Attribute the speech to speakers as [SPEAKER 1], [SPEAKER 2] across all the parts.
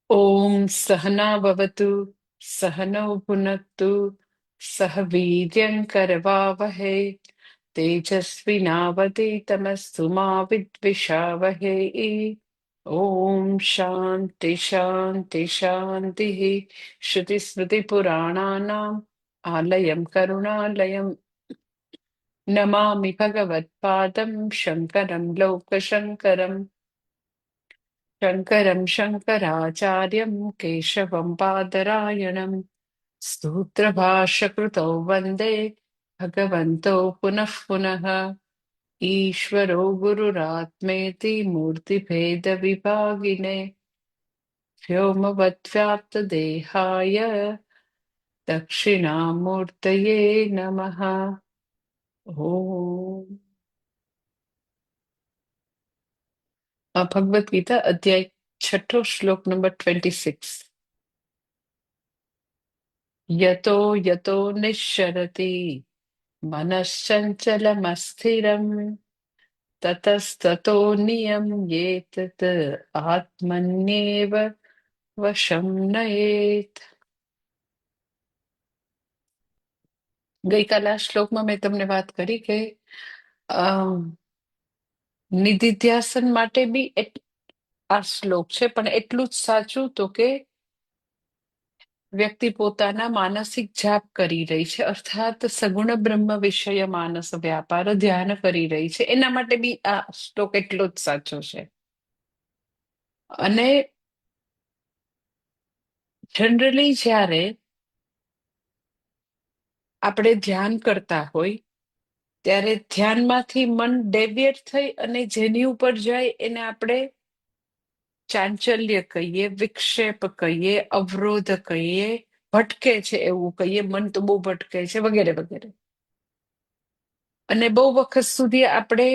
[SPEAKER 1] ॐ सहना भवतु सहनौ भुनक्तु सह वीर्यं करवावहै तेजस्विनावधीतमस्तु मा विद्विषावहै। ॐ शान्ति शान्ति शान्तिः। श्रुतिस्मृतिपुराणानाम् आलयं करुणालयं नमामि भगवत्पादं शङ्करं लोकशङ्करम्। शङ्करं शङ्कराचार्यं केशवं बादरायणम् सूत्रभाष्यकृतौ वन्दे भगवन्तौ पुनः पुनः। ईश्वरो गुरुरात्मेति मूर्तिभेदविभागिने व्योमवद्व्याप्तदेहाय दक्षिणामूर्तये नमः। ॐ भगवत गीता अध्याय छठो श्लोक नंबर 26। यतो यतो निश्चरति मनश्चञ्चलमस्थिरम् ततस्ततो नियम्येतत् आत्मन्येव वशं नयेत्। ગઈકાલે આ શ્લોકમાં મેં તમને વાત કરી કે નિધિધ્યાસન માટે બી આ શ્લોક છે, પણ એટલું જ સાચું તો કે વ્યક્તિ પોતાના માનસિક જાપ કરી રહી છે, અર્થાત સગુણ બ્રહ્મ વિષય માનસ વ્યાપાર ધ્યાન કરી રહી છે, એના માટે બી આ શ્લોક એટલો જ સાચો છે. અને જનરલી જ્યારે આપણે ધ્યાન કરતા હોય ત્યારે ધ્યાનમાંથી મન ડેવિએટ થઈ અને જેની ઉપર જાય એને આપણે ચાંચલ્ય કહીએ, વિક્ષેપ કહીએ, અવરોધ કહીએ, ભટકે છે એવું કહીએ, મન તો બહુ ભટકે છે વગેરે વગેરે. અને બહુ વખત સુધી આપણે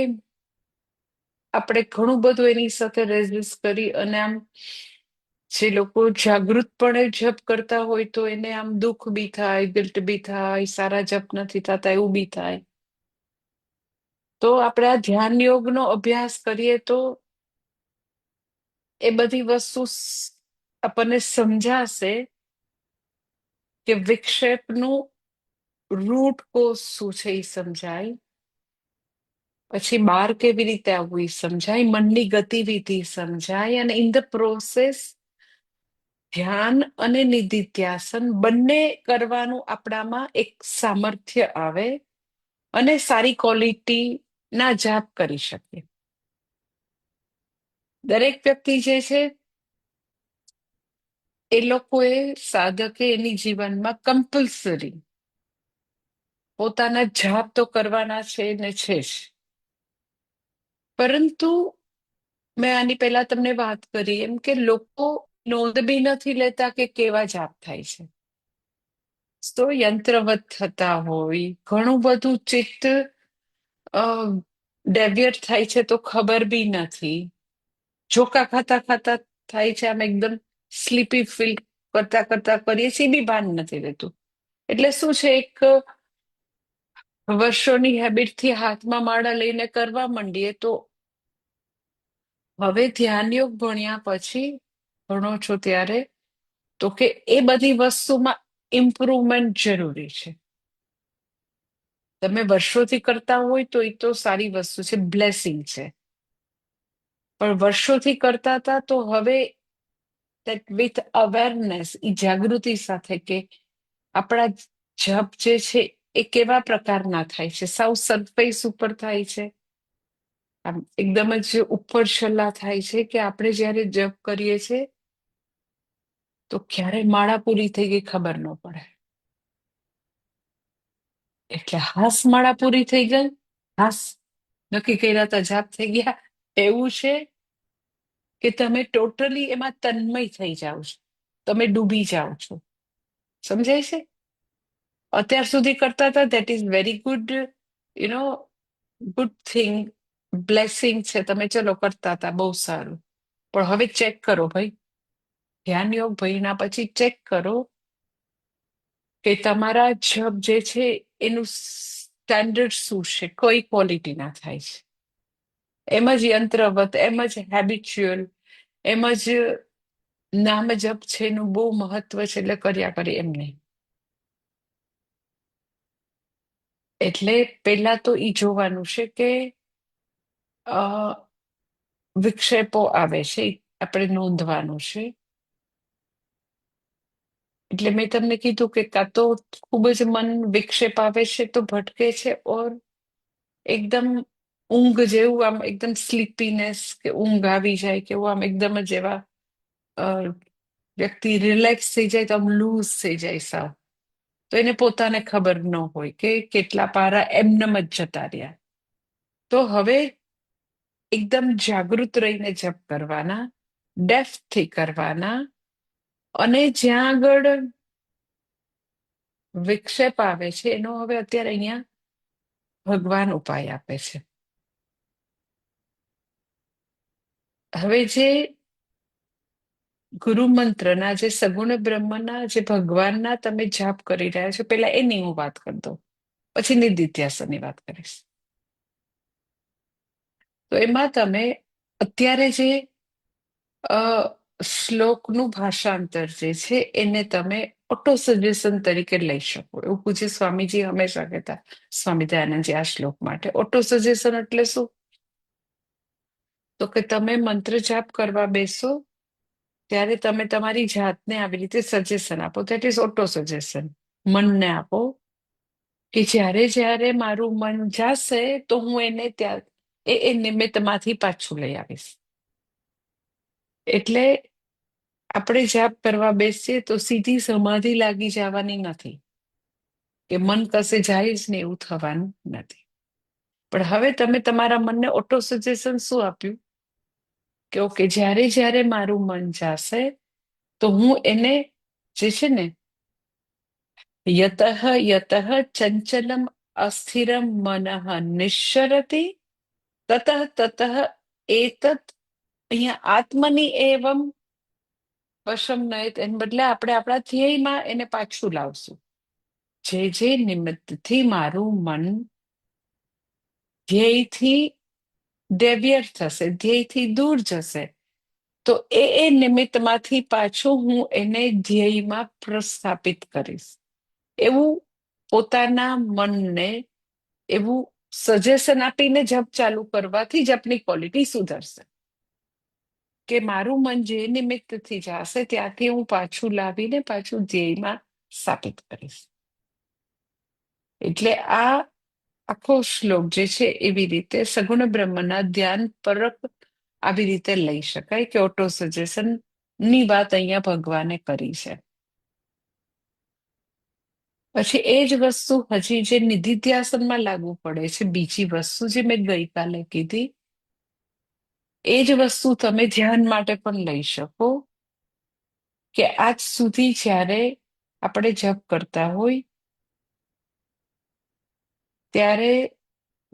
[SPEAKER 1] ઘણું બધું એની સાથે રેઝિસ્ટ કરી અને આમ જે લોકો જાગૃતપણે જપ કરતા હોય તો એને આમ દુઃખ બી થાય, ગિલ્ટ બી થાય, સારા જપ નથી થતા એવું બી થાય. તો આપણે આ ધ્યાન યોગનો અભ્યાસ કરીએ તો એ બધી વસ્તુ આપણને સમજાશે કે વિક્ષેપનું રૂટ કોઝ શું છે એ સમજાય, પછી બહાર કેવી રીતે આવવું એ સમજાય, મનની ગતિવિધિ સમજાય, અને ઇન ધ પ્રોસેસ ધ્યાન અને નિધિધ્યાસન બંને કરવાનું આપણામાં એક સામર્થ્ય આવે અને સારી ક્વોલિટી ના જાપ કરી શકીએ. દરેક વ્યક્તિ જે છે એ લોકોએ સાધકે એની જીવનમાં કમ્પલસરી પોતાના જાપ તો કરવાના છે ને છે જ. પરંતુ મેં આની પહેલા તમને વાત કરી એમ કે લોકો નોંધ બી નથી લેતા કે કેવા જાપ થાય છે. તો યંત્રવત થતા હોય, ઘણું બધું ચિત્ત ડેવિએટ થાય છે તો ખબર બી નથી, જોકા ખાતા ખાતા થાય છે, આમ એકદમ સ્લીપી ફીલ કરતા કરતા કરીએ છીએ બી ભાન નથી રહેતું. એટલે શું છે, એક વર્ષોની હેબિટથી હાથમાં માળા લઈને કરવા માંડીએ તો હવે ધ્યાન યોગ ભણ્યા પછી ભણો છો ત્યારે તો કે એ બધી વસ્તુમાં ઇમ્પ્રુવમેન્ટ જરૂરી છે. તમે વર્ષોથી કરતા હોય તો એ તો સારી વસ્તુ છે, બ્લેસિંગ છે, પણ વર્ષોથી કરતા હતા તો હવે વિથ અવેરનેસ, એ જાગૃતિ સાથે કે આપણા જપ જે છે એ કેવા પ્રકારના થાય છે, સાવ સરફેસ ઉપર થાય છે, આમ એકદમ જ ઉપર છલ્લા થાય છે, કે આપણે જયારે જપ કરીએ છીએ તો ક્યારે માળા પૂરી થઈ ગઈ ખબર ન પડે. એટલે હાસ માળા પૂરી થઈ ગઈ, હાસ નક્કી કર્યા હતા જાપ થઈ ગયા, એવું છે કે તમે ટોટલી એમાં તન્મય થઈ જાઓ છો, તમે ડૂબી જાઓ છો. સમજાય છે? અત્યાર સુધી કરતા હતા that is very good, good thing, blessing છે, તમે ચલો કરતા હતા બહુ સારું. પણ હવે ચેક કરો ભાઈ, ધ્યાન યોગ ભણ્યા પછી ચેક કરો કે તમારા જપ જે છે એનું સ્ટેન્ડર્ડ શું છે, કઈ ક્વોલિટીના થાય છે. એમ જ યંત્રવત, એમ જ હેબિચ્યુઅલ, એમ જ નામ જપ છે એનું બહુ મહત્વ છે, એટલે કર્યા કરી એમ નહીં. એટલે પેલા તો ઈ જોવાનું છે કે અ વિક્ષેપો આવે છે, ઈ આપણે નોંધવાનું છે. એટલે મેં તમને કીધું કે કાં તો ખૂબ જ મન વિક્ષેપ આવે છે તો ભટકે છે, ઓર એકદમ ઊંઘ જેવું આમ એકદમ સ્લીપીનેસ કે ઊંઘ આવી જાય કે એવું આમ એકદમ જ એવા અ, વ્યક્તિ રિલેક્સ થઈ જાય તો આમ લૂઝ થઈ જાય સાવ. તો એને પોતાને ખબર ન હોય કે કેટલા પારા એમનેમ જ જતા રહ્યા. તો હવે એકદમ જાગૃત રહીને જપ કરવાના, ડેફથી કરવાના, અને જ્યાં આગળ વિક્ષેપ આવે છે એનો હવે અત્યારે અહીંયા ભગવાન ઉપાય આપે છે. હવે જે ગુરુ મંત્રના, જે સગુણ બ્રહ્મના, જે ભગવાનના તમે જાપ કરી રહ્યા છો, પેલા એની હું વાત કરી દઉં, પછી નિધિધ્યાસનની વાત કરીશ. તો એમાં તમે અત્યારે જે અ શ્લોકનું ભાષાંતર જે છે એને તમે ઓટો સજેશન તરીકે લઈ શકો. એવું પૂજ્ય સ્વામીજી હંમેશા કહેતા, સ્વામી દયાનંદજી, આ શ્લોક માટે ઓટો સજેશન એટલે શું? તો કે તમે મંત્ર જાપ કરવા બેસો ત્યારે તમે તમારી જાતને આવી રીતે સજેશન આપો. That is auto suggestion. મનને આપો કે જ્યારે જ્યારે મારું મન જાશે તો હું એને ત્યાં એ નિમિત્તમાંથી પાછું લઈ આવીશ. એટલે આપણે જાપ કરવા બેસીએ તો સીધી સમાધિ લાગી જવાની નથી, કે મન કશે જાય જ ને એવું થવાનું નથી. પણ હવે તમે તમારા મનને ઓટો સજેશન શું આપ્યું કે ઓકે, જ્યારે જ્યારે મારું મન જાશે તો હું એને, જે છે ને, યતઃ યતઃ ચંચલમ અસ્થિરમ મનઃ નિશ્ચરતિ તતઃ તતઃ એતત, અહીંયા આત્મની એવમ વશમ નયત, એને બદલે આપણે આપણા ધ્યેયમાં એને પાછું લાવશું. જે નિમિત્તથી મારું મન ધ્યેયથી ડેવિયર થશે, ધ્યેયથી દૂર જશે, તો એ નિમિત્તમાંથી પાછું હું એને ધ્યેયમાં પ્રસ્થાપિત કરીશ. એવું પોતાના મનને એવું સજેશન આપીને જપ ચાલુ કરવાથી જપની ક્વોલિટી સુધરશે. કે મારું મન જે નિમિત્તથી જશે ત્યાંથી હું પાછું લાવીને પાછું ધ્યેયમાં સ્થાપિત કરીશ. એટલે આ આખો શ્લોક જે છે એવી રીતે સગુણ બ્રહ્મના ધ્યાન પરક આવી રીતે લઈ શકાય કે ઓટો સજેશન ની વાત અહીંયા ભગવાને કરી છે. પછી એ જ વસ્તુ હજી જે નિધિધ્યાસનમાં લાગુ પડે છે, બીજી વસ્તુ જે મેં ગઈકાલે કીધી, એ જ વસ્તુ તમે ધ્યાન માટે પણ લઈ શકો. કે આજ સુધી જ્યારે આપણે જપ કરતા હોય ત્યારે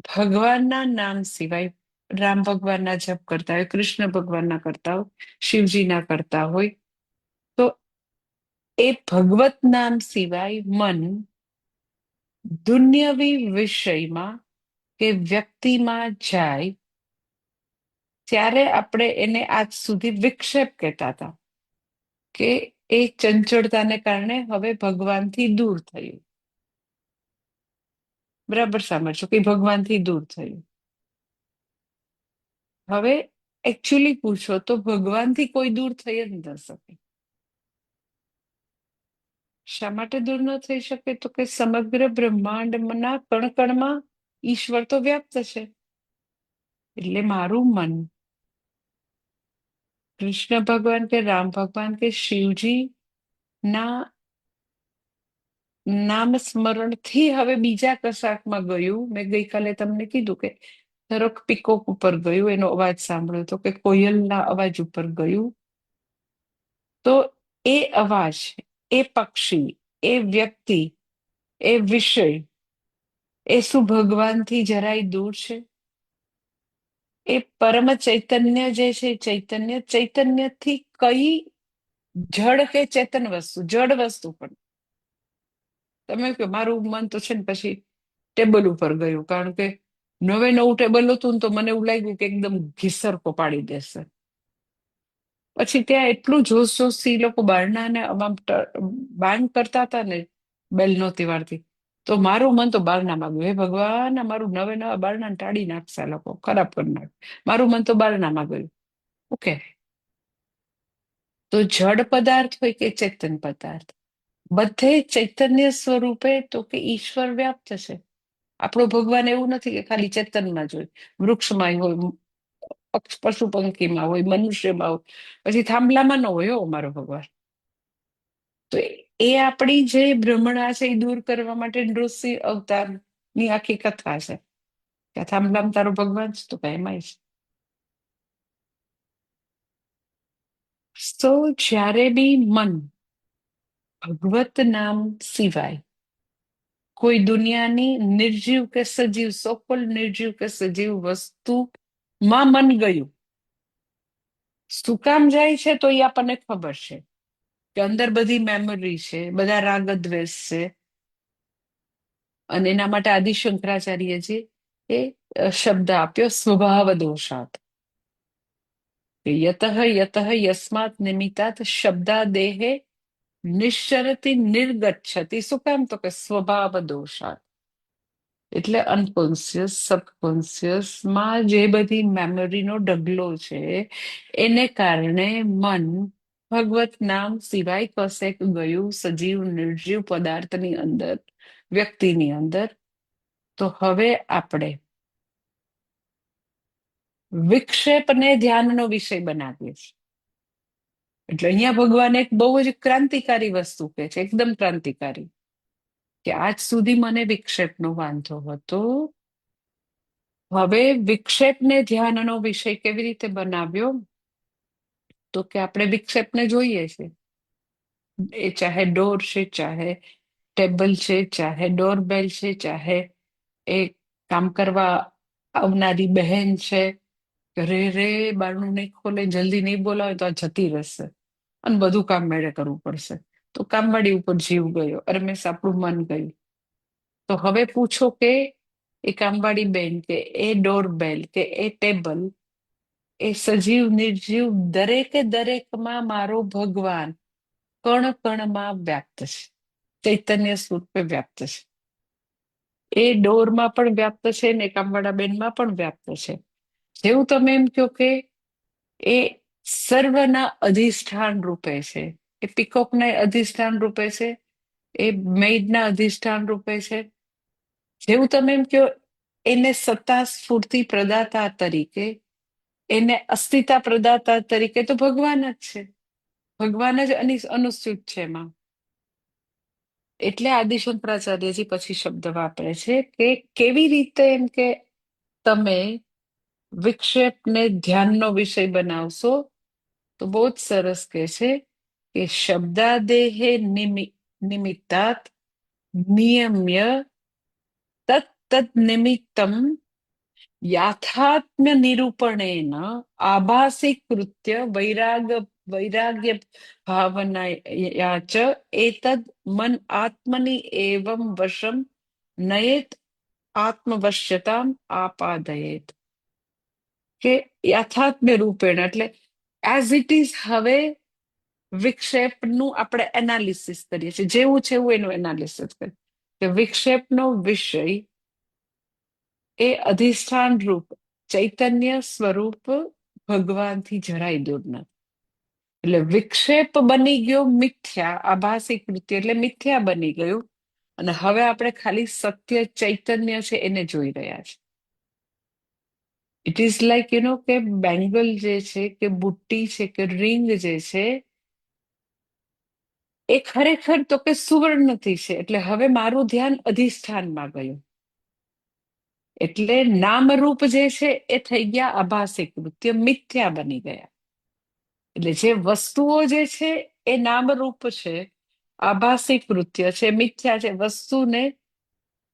[SPEAKER 1] ભગવાનના નામ સિવાય, રામ ભગવાનના જપ કરતા હોય, કૃષ્ણ ભગવાનના કરતા હોય, શિવજીના કરતા હોય, તો એ ભગવત નામ સિવાય મન દુન્યવી વિષયમાં કે વ્યક્તિમાં જાય ત્યારે આપણે એને આજ સુધી વિક્ષેપ કહેતા હતા, કે એ ચંચળતાને કારણે હવે ભગવાનથી દૂર થયું. બરાબર સમજો કે ભગવાનથી દૂર થયું. હવે એકચ્યુઅલી પૂછો તો ભગવાનથી કોઈ દૂર થઈ જ ન શકે. શા માટે દૂર ન થઈ શકે? તો કે સમગ્ર બ્રહ્માંડના કણકણમાં ઈશ્વર તો વ્યાપ્ત છે. એટલે મારું મન કૃષ્ણ ભગવાન કે રામ ભગવાન કે શિવજી ના નામ સ્મરણથી હવે બીજા કશાકમાં ગયું. મેં ગઈકાલે તમને કીધું કે ધારો કે પીકોક ઉપર ગયું, એનો અવાજ સાંભળ્યો તો, કે કોયલના અવાજ ઉપર ગયું, તો એ અવાજ, એ પક્ષી, એ વ્યક્તિ, એ વિષય, એ શું ભગવાનથી જરાય દૂર છે? એ પરમ ચૈતન્ય જે છે, ચૈતન્ય, ચૈતન્યથી કઈ જડ કે ચેતન વસ્તુ, જડ વસ્તુ પણ, તમે કે મારું મન તો છે ને પછી ટેબલ ઉપર ગયું, કારણ કે નવે નવું ટેબલ હતું ને તો મને એવું લાગ્યું કે એકદમ ઘીસરકો પાડી દેશે. પછી ત્યાં એટલું જોશ જોશથી ઈ લોકો બારણાને આમ બાંગ કરતા હતા ને, બેલ નહોતી વાળતી, તો મારું મન તો બારણામાં ગયું. હે ભગવાન, આ મારું નવે નવા બારણા ટાળી નાખશે આ લોકો, ખરાબ કરી નાખે. મારું મન તો બારણામાં ગયું. ઓકે, તો જડ પદાર્થ હોય કે ચેતન પદાર્થ, બધે ચૈતન્ય સ્વરૂપે તો કે ઈશ્વર વ્યાપ્ત છે. આપણો ભગવાન એવું નથી કે ખાલી ચેતનમાં જ હોય, વૃક્ષમાં હોય, પશુ પંખીમાં હોય, મનુષ્યમાં હોય, પછી થાંભલામાં ન હોય હો અમારો ભગવાન. તો એ આપણી જે ભ્રમણા છે એ દૂર કરવા માટે નૃસિંહ અવતારની આખી કથા છે કે થાંભલામાં તારો ભગવાન છે, તો એમાં છે. તો જ્યારે બી મન ભગવત નામ સિવાય કોઈ દુનિયાની નિર્જીવ કે સજીવ, સોકોલ નિર્જીવ કે સજીવ વસ્તુમાં મન ગયું, શું કામ જાય છે તો એ આપણને ખબર છે કે અંદર બધી મેમરી છે, બધા રાગ દ્વેષ છે. અને એના માટે આદિ શંકરાચાર્યજી એ શબ્દ આપ્યો સ્વભાવ દોષાત. યતઃ યતઃ યસ્માત નિમિત્તાત શબ્દાદેહે નિશ્ચરતી નિર્ગચ્છતિ. શું કામ? તો કે સ્વભાવ દોષાત. એટલે અનકોન્શિયસ, સબકોન્શિયસમાં જે બધી મેમરીનો ઢગલો છે એને કારણે મન ભગવત નામ સિવાય કશેક ગયું, સજીવ નિર્જીવ પદાર્થની અંદર, વ્યક્તિની અંદર. તો હવે આપણે વિક્ષેપને ધ્યાનનો વિષય બનાવીએ છીએ. એટલે અહીંયા ભગવાન એક બહુ જ ક્રાંતિકારી વસ્તુ કહે છે, એકદમ ક્રાંતિકારી, કે આજ સુધી મને વિક્ષેપનો વાંધો હતો, હવે વિક્ષેપને ધ્યાનનો વિષય કેવી રીતે બનાવ્યો? તો કે આપણે વિક્ષેપને જોઈએ છે, એ ચાહે ડોર છે, ચાહે ટેબલ છે, ચાહે ડોરબેલ છે, ચાહે એ કામ કરવા આવનારી બહેન છે, રે રે બારણું નહીં ખોલે, જલ્દી નહીં બોલાવે તો આ જતી રહેશે અને બધું કામ મેળે કરવું પડશે. તો કામવાળી ઉપર જીવ ગયો, રમેશ આપણું મન ગયું. તો હવે પૂછો કે એ કામવાળી બેન કે એ ડોરબેલ કે એ ટેબલ, એ સજીવ નિર્જીવ દરેકે દરેકમાં મારો ભગવાન કણ કણમાં વ્યાપ્ત છે, ચૈતન્ય સ્વરૂપે વ્યાપ્ત છે. એ ડોરમાં પણ વ્યાપ્ત છે ને કામવાળા બેનમાં પણ વ્યાપ્ત છે. જેવું તમે એમ કહો કે એ સર્વના અધિષ્ઠાન રૂપે છે, એ પીકોકના અધિષ્ઠાન રૂપે છે, એ મેઇડના અધિષ્ઠાન રૂપે છે. જેવું તમે એમ કહો એને સત્તા સ્ફૂર્તિ પ્રદાતા તરીકે, એને અસ્તિતા પ્રદાતા તરીકે તો ભગવાન જ છે, ભગવાન જ અનુસ્યુત છે એમાં. એટલે આદિ શંકરાચાર્યજી પછી શબ્દ વાપરે છે કે કેવી રીતે એમ કે તમે વિક્ષેપને ધ્યાનનો વિષય બનાવશો. તો બહુ જ સરસ કહે છે કે શબ્દાદેહે નિમિત્તાત નિયમ્ય તત્ નિમિત્તમ યાથાત્મ્ય નિરૂપણેન આભાસીકૃત્ય વૈરાગ્ય ભાવનાયા ચ એતદ મન આત્મની એવં વશમ નયેત આત્મવશ્યતામ આપાદયેત. કે યથાત્મ્ય રૂપેણ એટલે એઝ ઇટ ઇઝ. હવે વિક્ષેપનું આપણે એનાલિસિસ કરીએ છીએ, જેવું છે એવું એનું એનાલિસિસ કરીએ કે વિક્ષેપનો વિષય એ અધિષ્ઠાન રૂપ ચૈતન્ય સ્વરૂપ ભગવાનથી જરાય દૂર નથી. એટલે વિક્ષેપ બની ગયો મિથ્યા, આભાસી કૃત્ય એટલે મિથ્યા બની ગયું, અને હવે આપણે ખાલી સત્ય ચૈતન્ય છે એને જોઈ રહ્યા છે. ઇટ ઇઝ લાઈક કે બેંગલ જે છે કે બુટ્ટી છે કે રિંગ જે છે એ ખરેખર તો કે સુવર્ણથી છે. એટલે હવે મારું ધ્યાન અધિષ્ઠાનમાં ગયું, એટલે નામરૂપ જે છે એ થઈ ગયા આભાસી કૃત્ય, મિથ્યા બની ગયા. એટલે જે વસ્તુઓ જે છે એ નામરૂપ છે, આભાસી કૃત્ય છે, મિથ્યા છે. વસ્તુને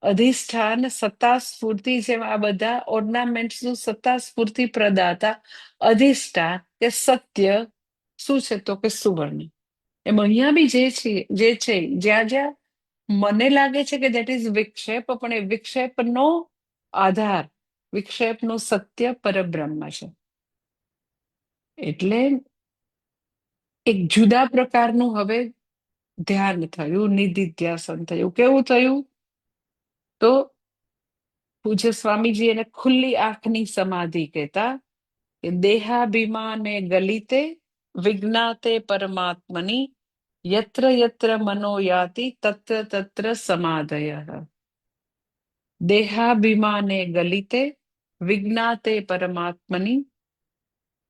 [SPEAKER 1] અધિષ્ઠાન, સત્તા સ્ફૂર્તિ, જેમ આ બધા ઓર્નામેન્ટ્સનું સત્તા સ્ફૂર્તિ પ્રદાતા અધિષ્ઠાન કે સત્ય શું છે? તો કે સુવર્ણ. એમ અહીંયા બી જે છે જ્યાં જ્યાં મને લાગે છે કે દેટ ઇઝ વિક્ષેપ, પણ એ વિક્ષેપનો આધાર, વિક્ષેપનું સત્ય પરબ્રહ્મ છે. એટલે એક જુદા પ્રકારનું હવે ધ્યાન થયું, નિધિધ્યાસન થયું. કેવું થયું? તો પૂજ્ય સ્વામીજી એને ખુલ્લી આંખની સમાધિ કહેતા, કે દેહાભિમાને ગલિતે વિજ્ઞાતે પરમાત્મની યત્ર યત્ર મનો યાતિ તત્ર તત્ર સમાધયઃ. દેહાભિમાને ગલિતે વિજ્ઞાતે પરમાત્મની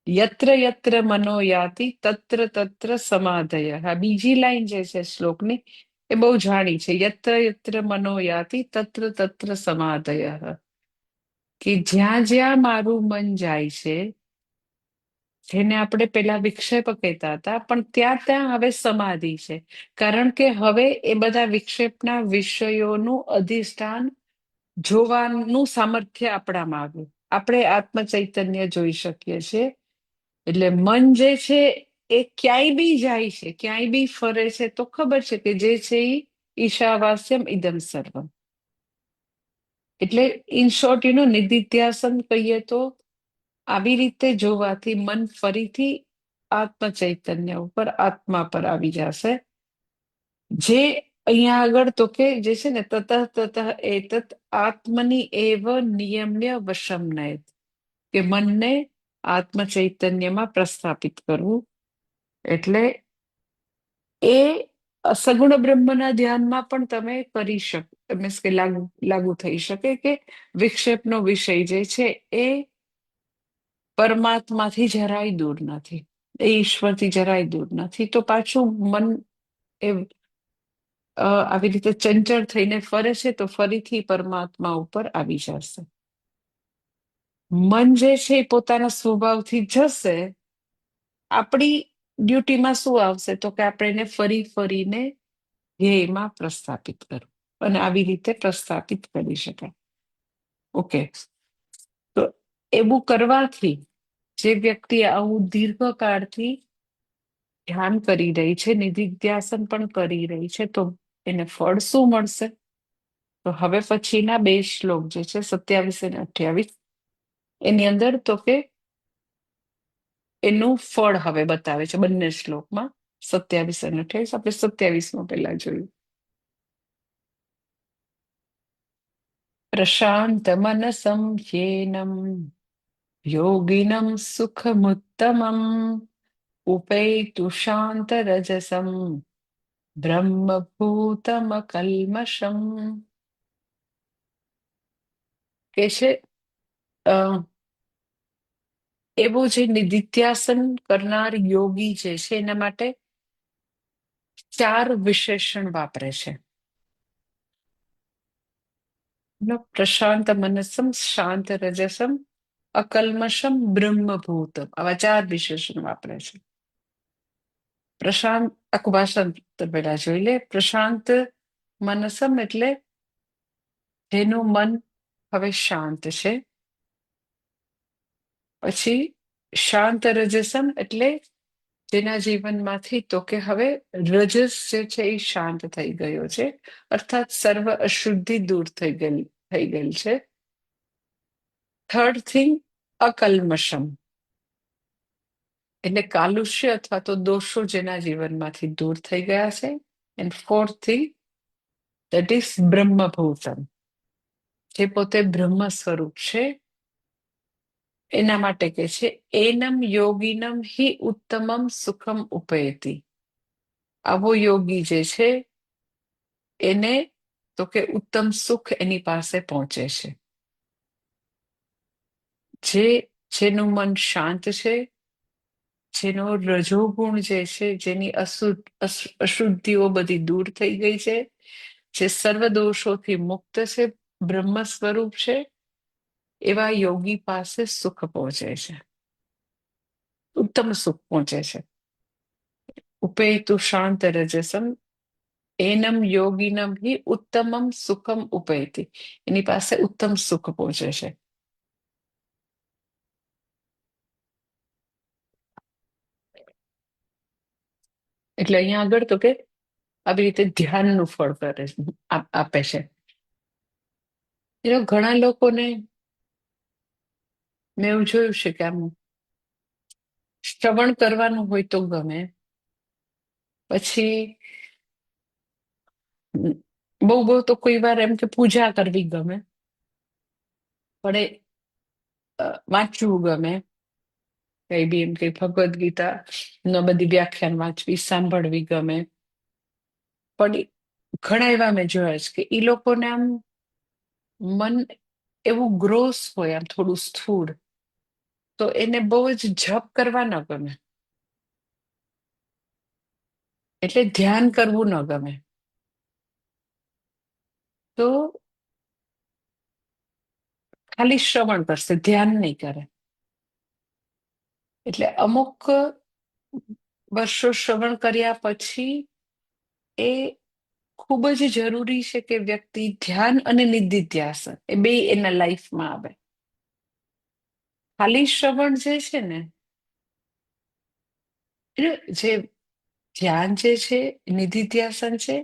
[SPEAKER 1] યત્ર યત્ર મનો યાતિ તત્ર તત્ર સમાધયઃ. આ બીજી લાઈન જે છે શ્લોકની એ બહુ જાણી છે. યત્ર યત્ર મનો યાતિ તત્ર તત્ર સમાધયઃ. કે જ્યાં જ્યાં મારું મન જાય છે, જેને આપણે પેલા વિક્ષેપ કહેતા હતા, પણ ત્યાં ત્યાં હવે સમાધિ છે. કારણ કે હવે એ બધા વિક્ષેપના વિષયોનું અધિષ્ઠાન જોવાનું સામર્થ્ય આપણામાં આવ્યું. આપણે આત્મ ચૈતન્ય જોઈ શકીએ છીએ. એટલે મન જે છે એ ક્યાંય બી જાય છે, ક્યાંય બી ફરે છે, તો ખબર છે કે જે છે એ ઈશાવાસ્યમ ઇદમ સર્વમ. એટલે ઇન શોર્ટ નિધિધ્યાસન કહીએ તો આવી રીતે જોવાથી મન ફરીથી આત્મ ચૈતન્ય ઉપર, આત્મા પર આવી જશે. જે અહીંયા આગળ તો કે જે છે ને તતઃ તતઃ એતત આત્મની એવ નિયમ્ય વશમ નયત, કે મનને આત્મ ચૈતન્યમાં પ્રસ્થાપિત કરવું. એટલે એ સગુણ બ્રહ્મના ધ્યાનમાં પણ તમે કરી શકો, મીન્સ કે લાગુ થઈ શકે કે વિક્ષેપનો વિષય જે છે એ પરમાત્માથી જરાય દૂર નથી, એ ઈશ્વરથી જરાય દૂર નથી. તો પાછું મન એ આવી રીતે ચંચળ થઈને ફરે છે, તો ફરીથી પરમાત્મા ઉપર આવી જશે. મન જે છે એ પોતાના સ્વભાવથી જશે. આપણી ડ્યુટીમાં શું આવશે? તો કે આપણે એને ફરી ફરીને ધ્યેયમાં પ્રસ્થાપિત કરવું, અને આવી રીતે પ્રસ્થાપિત કરી શકાય. ઓકે, તો એવું કરવાથી જે વ્યક્તિ આવું દીર્ઘકાળથી ધ્યાન કરી રહી છે, નિધિધ્યાસન પણ કરી રહી છે, તો એને ફળ શું મળશે? તો હવે પછીના બે શ્લોક જે છે 27 અને 28, એની અંદર તો કે એનું ફળ હવે બતાવે છે બંને શ્લોકમાં. 27 અને 28. આપણે 27માં પહેલા જોયું. પ્રશાંત મનસં યેનમ યોગિનમ સુખમુત્તમમ ઉપૈતુ શાંત રજસમ બ્રહ્મભૂતમકલ્મષમ. કે છે એવું જે નિધિધ્યાસન કરનાર યોગી જે છે એના માટે 4 વિશેષણ વાપરે છે. પ્રશાંત મનસમ, શાંત રજસમ, અકલ્મષમ, બ્રહ્મભૂતમ. આવા 4 વિશેષણ વાપરે છે. પ્રશાંત, આખું ભાષણ પેલા જોઈ લે. પ્રશાંત મનસમ એટલે જેનું મન હવે શાંત છે. પછી શાંત રજસમ એટલે જેના જીવનમાંથી તો કે હવે રજસ જે છે એ શાંત થઈ ગયો છે, અર્થાત સર્વ અશુદ્ધિ દૂર થઈ ગયેલ છે. થર્ડ થિંગ, અકલ્મષમ એટલે કાલુષ્ય અથવા તો દોષો જેના જીવનમાંથી દૂર થઈ ગયા છે. And fourth thing, that is બ્રહ્મભૂતમ, જે પોતે બ્રહ્મ સ્વરૂપ છે. એના માટે કે છે એનમ યોગિનમ હિ ઉત્તમમ સુખમ ઉપયતિ. આવો યોગી જે છે એને તો કે ઉત્તમ સુખ એની પાસે પહોંચે છે. જેનું મન શાંત છે, જેનો રજોગુણ જે છે, જેની અશુદ્ધિઓ બધી દૂર થઈ ગઈ છે, જે સર્વ દોષોથી મુક્ત છે, બ્રહ્મ સ્વરૂપ છે, એવા યોગી પાસે સુખ પહોંચે છે, ઉત્તમ સુખ પહોંચે છે. ઉપેતુ શાંત રજસમ એનમ યોગિનમ હિ ઉત્તમમ સુખમ ઉપેતિ. એની પાસે ઉત્તમ સુખ પહોંચે છે. એટલે અહીંયા આગળ તો કે આવી રીતે ધ્યાનનું ફળ કરે આપે છે. ઘણા લોકોને મેં એવું જોયું છે કે આમ શ્રવણ કરવાનું હોય તો ગમે, પછી બહુ બહુ તો કોઈ વાર એમ કે પૂજા કરવી ગમે, પણ વાંચવું ગમે, કઈ બી એમ કે ભગવદ્ ગીતા ન બધી વ્યાખ્યાન વાંચવી, સાંભળવી ગમે. પણ ઘણા એવા મેં જોયા છે કે એ લોકોને આમ મન એવું ગ્રોસ હોય, આમ થોડું સ્થૂળ, તો એને બહુ જ જપ કરવા ન ગમે, એટલે ધ્યાન કરવું ન ગમે. તો ખાલી શ્રવણ કરશે, ધ્યાન નહીં કરે. એટલે અમુક વર્ષો શ્રવણ કર્યા પછી એ ખૂબ જ જરૂરી છે કે વ્યક્તિ ધ્યાન અને નિધિધ્યાસન એ બે એના લાઈફમાં આવે. ખાલી શ્રવણ જે છે ને, જે ધ્યાન જે છે, નિધિધ્યાસન છે,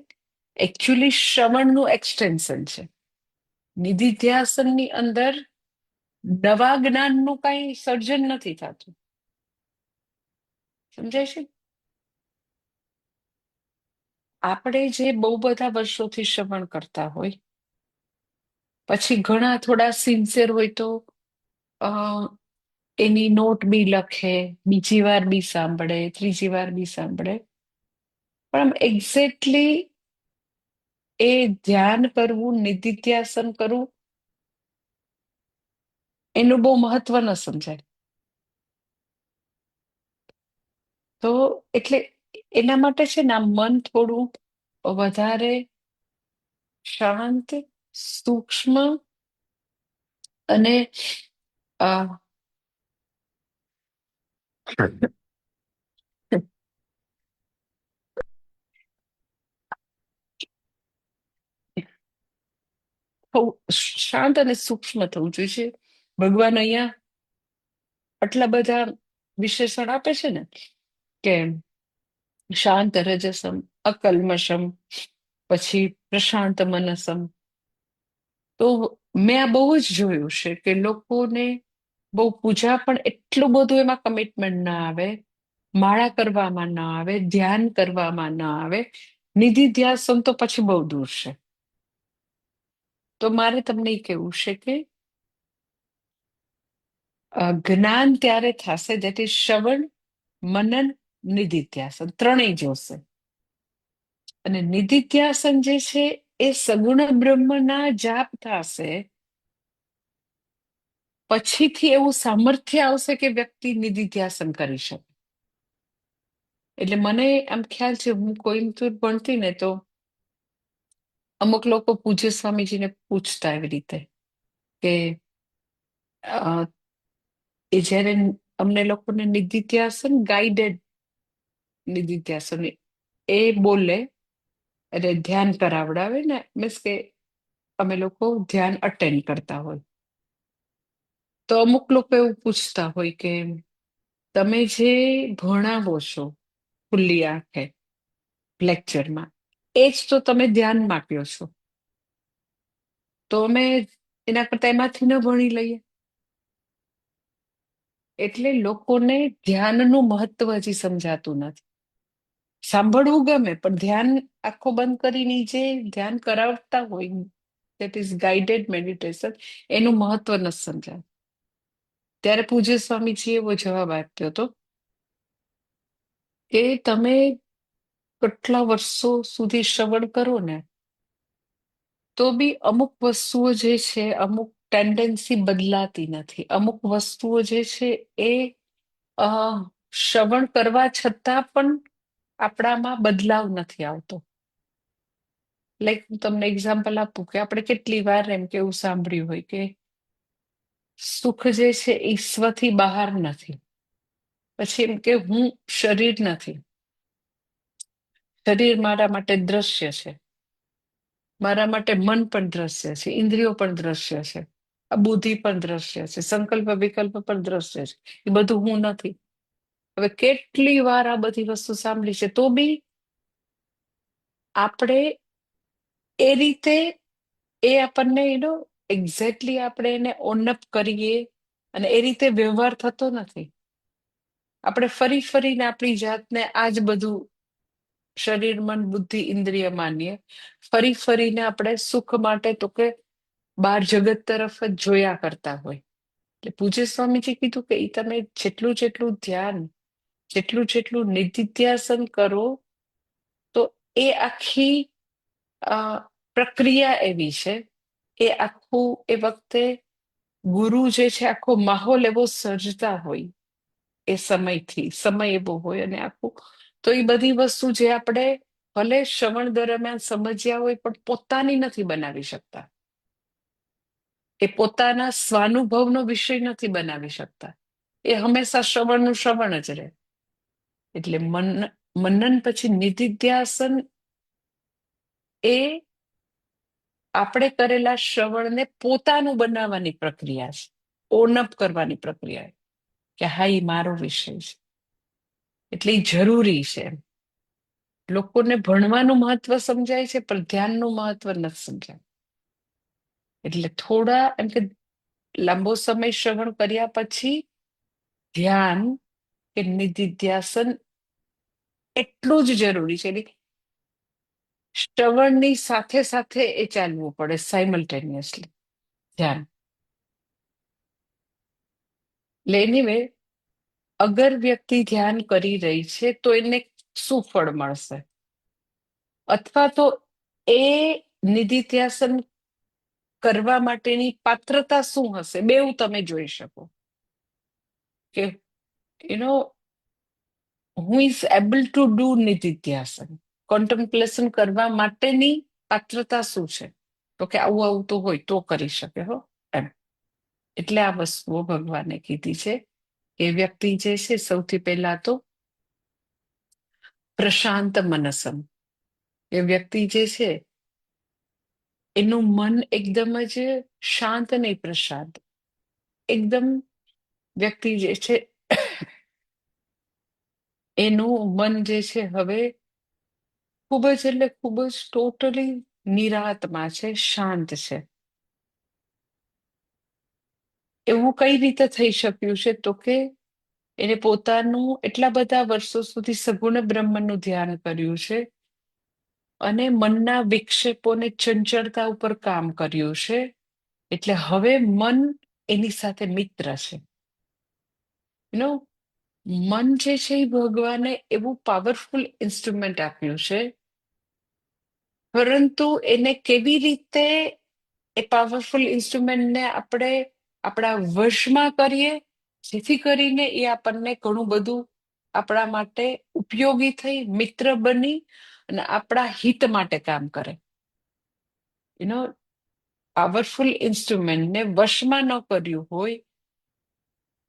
[SPEAKER 1] એકચ્યુઅલી શ્રવણનું એક્સટેન્શન છે. નિધિધ્યાસનની અંદર નવા જ્ઞાનનું કઈ સર્જન નથી થતું. સમજાય છે? આપણે જે બહુ બધા વર્ષોથી શ્રવણ કરતા હોય, પછી ઘણા થોડા સિન્સિયર હોય તો અ, એની નોટ બી લખે, બીજી વાર બી સાંભળે, ત્રીજી વાર બી સાંભળે, પણ આમ એક્ઝેક્ટલી એ ધ્યાન કરવું, નિધિધ્યાસન કરવું, એનું બહુ મહત્વ ન સમજાય. તો એટલે એના માટે છે ને, આ મન થોડું વધારે શાંત, સૂક્ષ્મ અને શાંત અને સૂક્ષ્મ થવું જોઈએ. ભગવાન અહીંયા આટલા બધા વિશેષણ આપે છે ને, કે શાંત રજસમ, અકલ્મષમ, પછી પ્રશાંત મનસમ. તો મેં આ બહુ જ જોયું છે કે લોકોને બહુ પૂજા પણ એટલું બધું એમાં કમિટમેન્ટ ના આવે, માળા કરવામાં ના આવે, ધ્યાન કરવામાં ના આવે, નિધિધ્યાસન તો પછી બહુ દૂર છે. તો મારે તમને એ કહેવું છે કે જ્ઞાન ત્યારે થશે, દેટ ઇઝ શ્રવણ, મનન, નિધિધ્યાસન ત્રણેય જોશે. અને નિધિધ્યાસન જે છે એ સગુણ બ્રહ્મના જાપ થશે, પછીથી એવું સામર્થ્ય આવશે કે વ્યક્તિ નિધિધ્યાસન કરી શકે. એટલે મને આમ ખ્યાલ છે, હું કોઈમ્બતુર ભણતી ને તો અમુક લોકો પૂજ્ય સ્વામીજીને પૂછતા એવી રીતે કે એ જયારે અમને લોકોને નિધિધ્યાસન, ગાઈડેડ નિધિધ્યાસન એ બોલે, એટલે ધ્યાન કરાવડાવે ને, મીન્સ કે અમે લોકો ધ્યાન અટેન્ડ કરતા હોય, તો અમુક લોકો એવું પૂછતા હોય કે તમે જે ભણાવો છો ખુલ્લી આંખે લેક્ચરમાં, એ જ તો તમે ધ્યાનમાં આપ્યો છો, તો અમે એના કરતા એમાંથી ન ભણી લઈએ. એટલે લોકોને ધ્યાનનું મહત્વ હજી સમજાતું નથી. સાંભળવું ગમે, પણ ધ્યાન આંખો બંધ કરીને જે ધ્યાન કરાવતા હોય, દેટ ઇઝ ગાઈડેડ મેડિટેશન, એનું મહત્વ નથી સમજાય. ત્યારે પૂજ્ય સ્વામીજી એવો જવાબ આપ્યો હતો કે તમે કેટલા વર્ષો સુધી શ્રવણ કરો ને, તો બી અમુક વસ્તુઓ જે છે, અમુક ટેન્ડન્સી બદલાતી નથી. અમુક વસ્તુઓ જે છે એ અ શ્રવણ કરવા છતાં પણ આપણામાં બદલાવ નથી આવતો. લાઈક હું તમને એક્ઝામ્પલ આપું કે આપણે કેટલી વાર એમ કેવું સાંભળ્યું હોય કે સુખ જે છે એ સ્વથી બહાર નથી. પછી એમ કે હું શરીર નથી, શરીર મારા માટે દ્રશ્ય છે, મારા માટે મન પણ દ્રશ્ય છે, ઇન્દ્રિયો પણ દ્રશ્ય છે, આ બુદ્ધિ પણ દ્રશ્ય છે, સંકલ્પ વિકલ્પ પણ દ્રશ્ય છે, એ બધું હું નથી. હવે કેટલી વાર આ બધી વસ્તુ સાંભળી છે, તો બી આપણે એ રીતે એ આપણને એક્ઝેક્ટલી આપણે એને ઓનઅપ કરીએ અને એ રીતે વ્યવહાર થતો નથી. આપણે ફરી ફરીને આપણી જાતને આ જ બધું શરીર મન બુદ્ધિ ઇન્દ્રિય માનીએ, ફરી ફરીને આપણે સુખ માટે તો કે બાર જગત તરફ જ જોયા કરતા હોય. એટલે પૂજ્ય સ્વામીજી કીધું કે એ તમે જેટલું જેટલું ધ્યાન, જેટલું જેટલું નિધિધ્યાસન કરો, તો એ આખી પ્રક્રિયા એવી છે, એ આખું એ વખતે ગુરુ જે છે આખો માહોલ એવો સર્જતા હોય, એ સમયથી સમય એવો હોય, અને આખું તો એ બધી વસ્તુ જે આપણે ભલે શ્રવણ દરમિયાન સમજ્યા હોય પણ પોતાની નથી બનાવી શકતા, એ પોતાના સ્વાનુભવનો વિષય નથી બનાવી શકતા, એ હંમેશા શ્રવણનું શ્રવણ જ રહે. એટલે મનન પછી નિધિધ્યાસન એ આપણે કરેલા શ્રવણને પોતાનું બનાવવાની પ્રક્રિયા છે, ઓનઅપ કરવાની પ્રક્રિયા, કે હા એ મારો વિષય છે, એટલે એ જરૂરી છે. લોકોને ભણવાનું મહત્વ સમજાય છે પણ ધ્યાનનું મહત્વ નથી સમજાય. એટલે થોડા એમ કે લાંબો સમય શ્રવણ કર્યા પછી ધ્યાન કે નિધિધ્યાસન એટલું જ જરૂરી છે. શ્રવણની સાથે સાથે એ ચાલવું પડે, સાયમલ્ટેનિયસલી ધ્યાન. એટલે એનીવે, અગર વ્યક્તિ ધ્યાન કરી રહી છે તો એને શું ફળ મળશે, અથવા તો એ નિધિધ્યાસન કરવા માટેની પાત્રતા શું હશે, બેઉ તમે જોઈ શકો કે you who is able to do નિધિધ્યાસન, કોન્ટેમ્પ્લેશન કરવા માટેની પાત્રતા શું છે, તો કે આવું આવું તો હોય તો કરી શકે હો એમ. એટલે આ વસ્તુઓ ભગવાને કીધી છે કે વ્યક્તિ જે છે સૌથી પહેલા તો પ્રશાંત મનસમ, એ વ્યક્તિ જે છે એનું મન એકદમ જ શાંત નહીં, પ્રશાંત એકદમ, વ્યક્તિ જે છે એનું મન જે છે હવે ખૂબ જ એટલે ખૂબ જ ટોટલી નિરાતમાં છે, શાંત છે. એવું કઈ રીતે થઈ શક્યું છે, તો કે એને પોતાનું એટલા બધા વર્ષો સુધી સગુણ બ્રહ્મનું ધ્યાન કર્યું છે, અને મનના વિક્ષેપોને ચંચળતા ઉપર કામ કર્યું છે. એટલે હવે મન એની સાથે મિત્ર છે. યુ મન જે છે એ ભગવાને એવું પાવરફુલ ઇન્સ્ટ્રુમેન્ટ આપ્યું છે, પરંતુ એને કેવી રીતે એ પાવરફુલ ઇન્સ્ટ્રુમેન્ટને આપણે આપણા વશમાં કરીએ, જેથી કરીને એ આપણને ઘણું બધું આપણા માટે ઉપયોગી થઈ, મિત્ર બની અને આપણા હિત માટે કામ કરે. યુ પાવરફુલ ઇન્સ્ટ્રુમેન્ટને વશમાં ન કર્યું હોય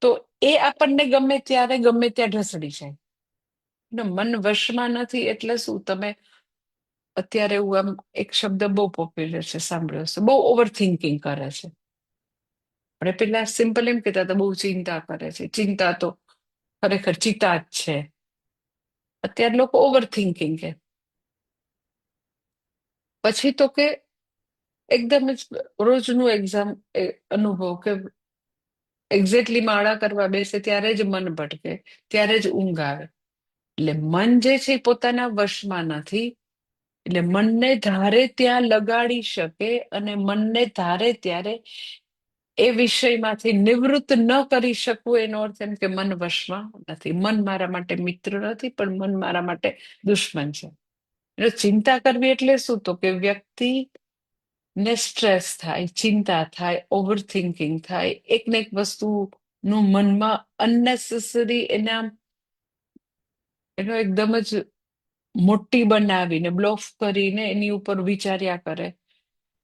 [SPEAKER 1] તો એ આપણને ગમે ત્યારે ગમે ત્યાં ઢસડી જાય. મન વશમાં નથી એટલે શું, તમે અત્યારે એવું આમ એક શબ્દ બહુ પોપ્યુલર છે, સાંભળ્યો છે, બહુ ઓવર થિંકિંગ કરે છે. આપણે પેલા સિમ્પલ એમ કહેતા હતા બહુ ચિંતા કરે છે, ચિંતા તો ખરેખર ચિતા જ છે. અત્યારે લોકો ઓવર થિંકિંગ કે પછી તો કે એકદમ જ રોજનું એક્ઝામ અનુભવ કે એક્ઝેક્ટલી માળા કરવા બેસે ત્યારે જ મન ભટકે, ત્યારે જ ઊંઘ આવે. એટલે મન જે છે એ પોતાના વશમાં નથી, એટલે મનને ધારે ત્યાં લગાડી શકે અને મનને ધારે ત્યારે એ વિષયમાંથી નિવૃત્ત ન કરી શકવું, એનો અર્થ એમ કે મન વશમાં નથી. મન મારા માટે મિત્ર નથી, પણ મન મારા માટે દુશ્મન છે. એટલે ચિંતા કરવી એટલે શું, તો કે વ્યક્તિ ને સ્ટ્રેસ થાય, ચિંતા થાય, ઓવર થિંકિંગ થાય, એક ને એક વસ્તુનું મનમાં અનનેસેસરી એના એનો એકદમ જ મોટી બનાવીને બ્લોફ કરીને એની ઉપર વિચાર્યા કરે.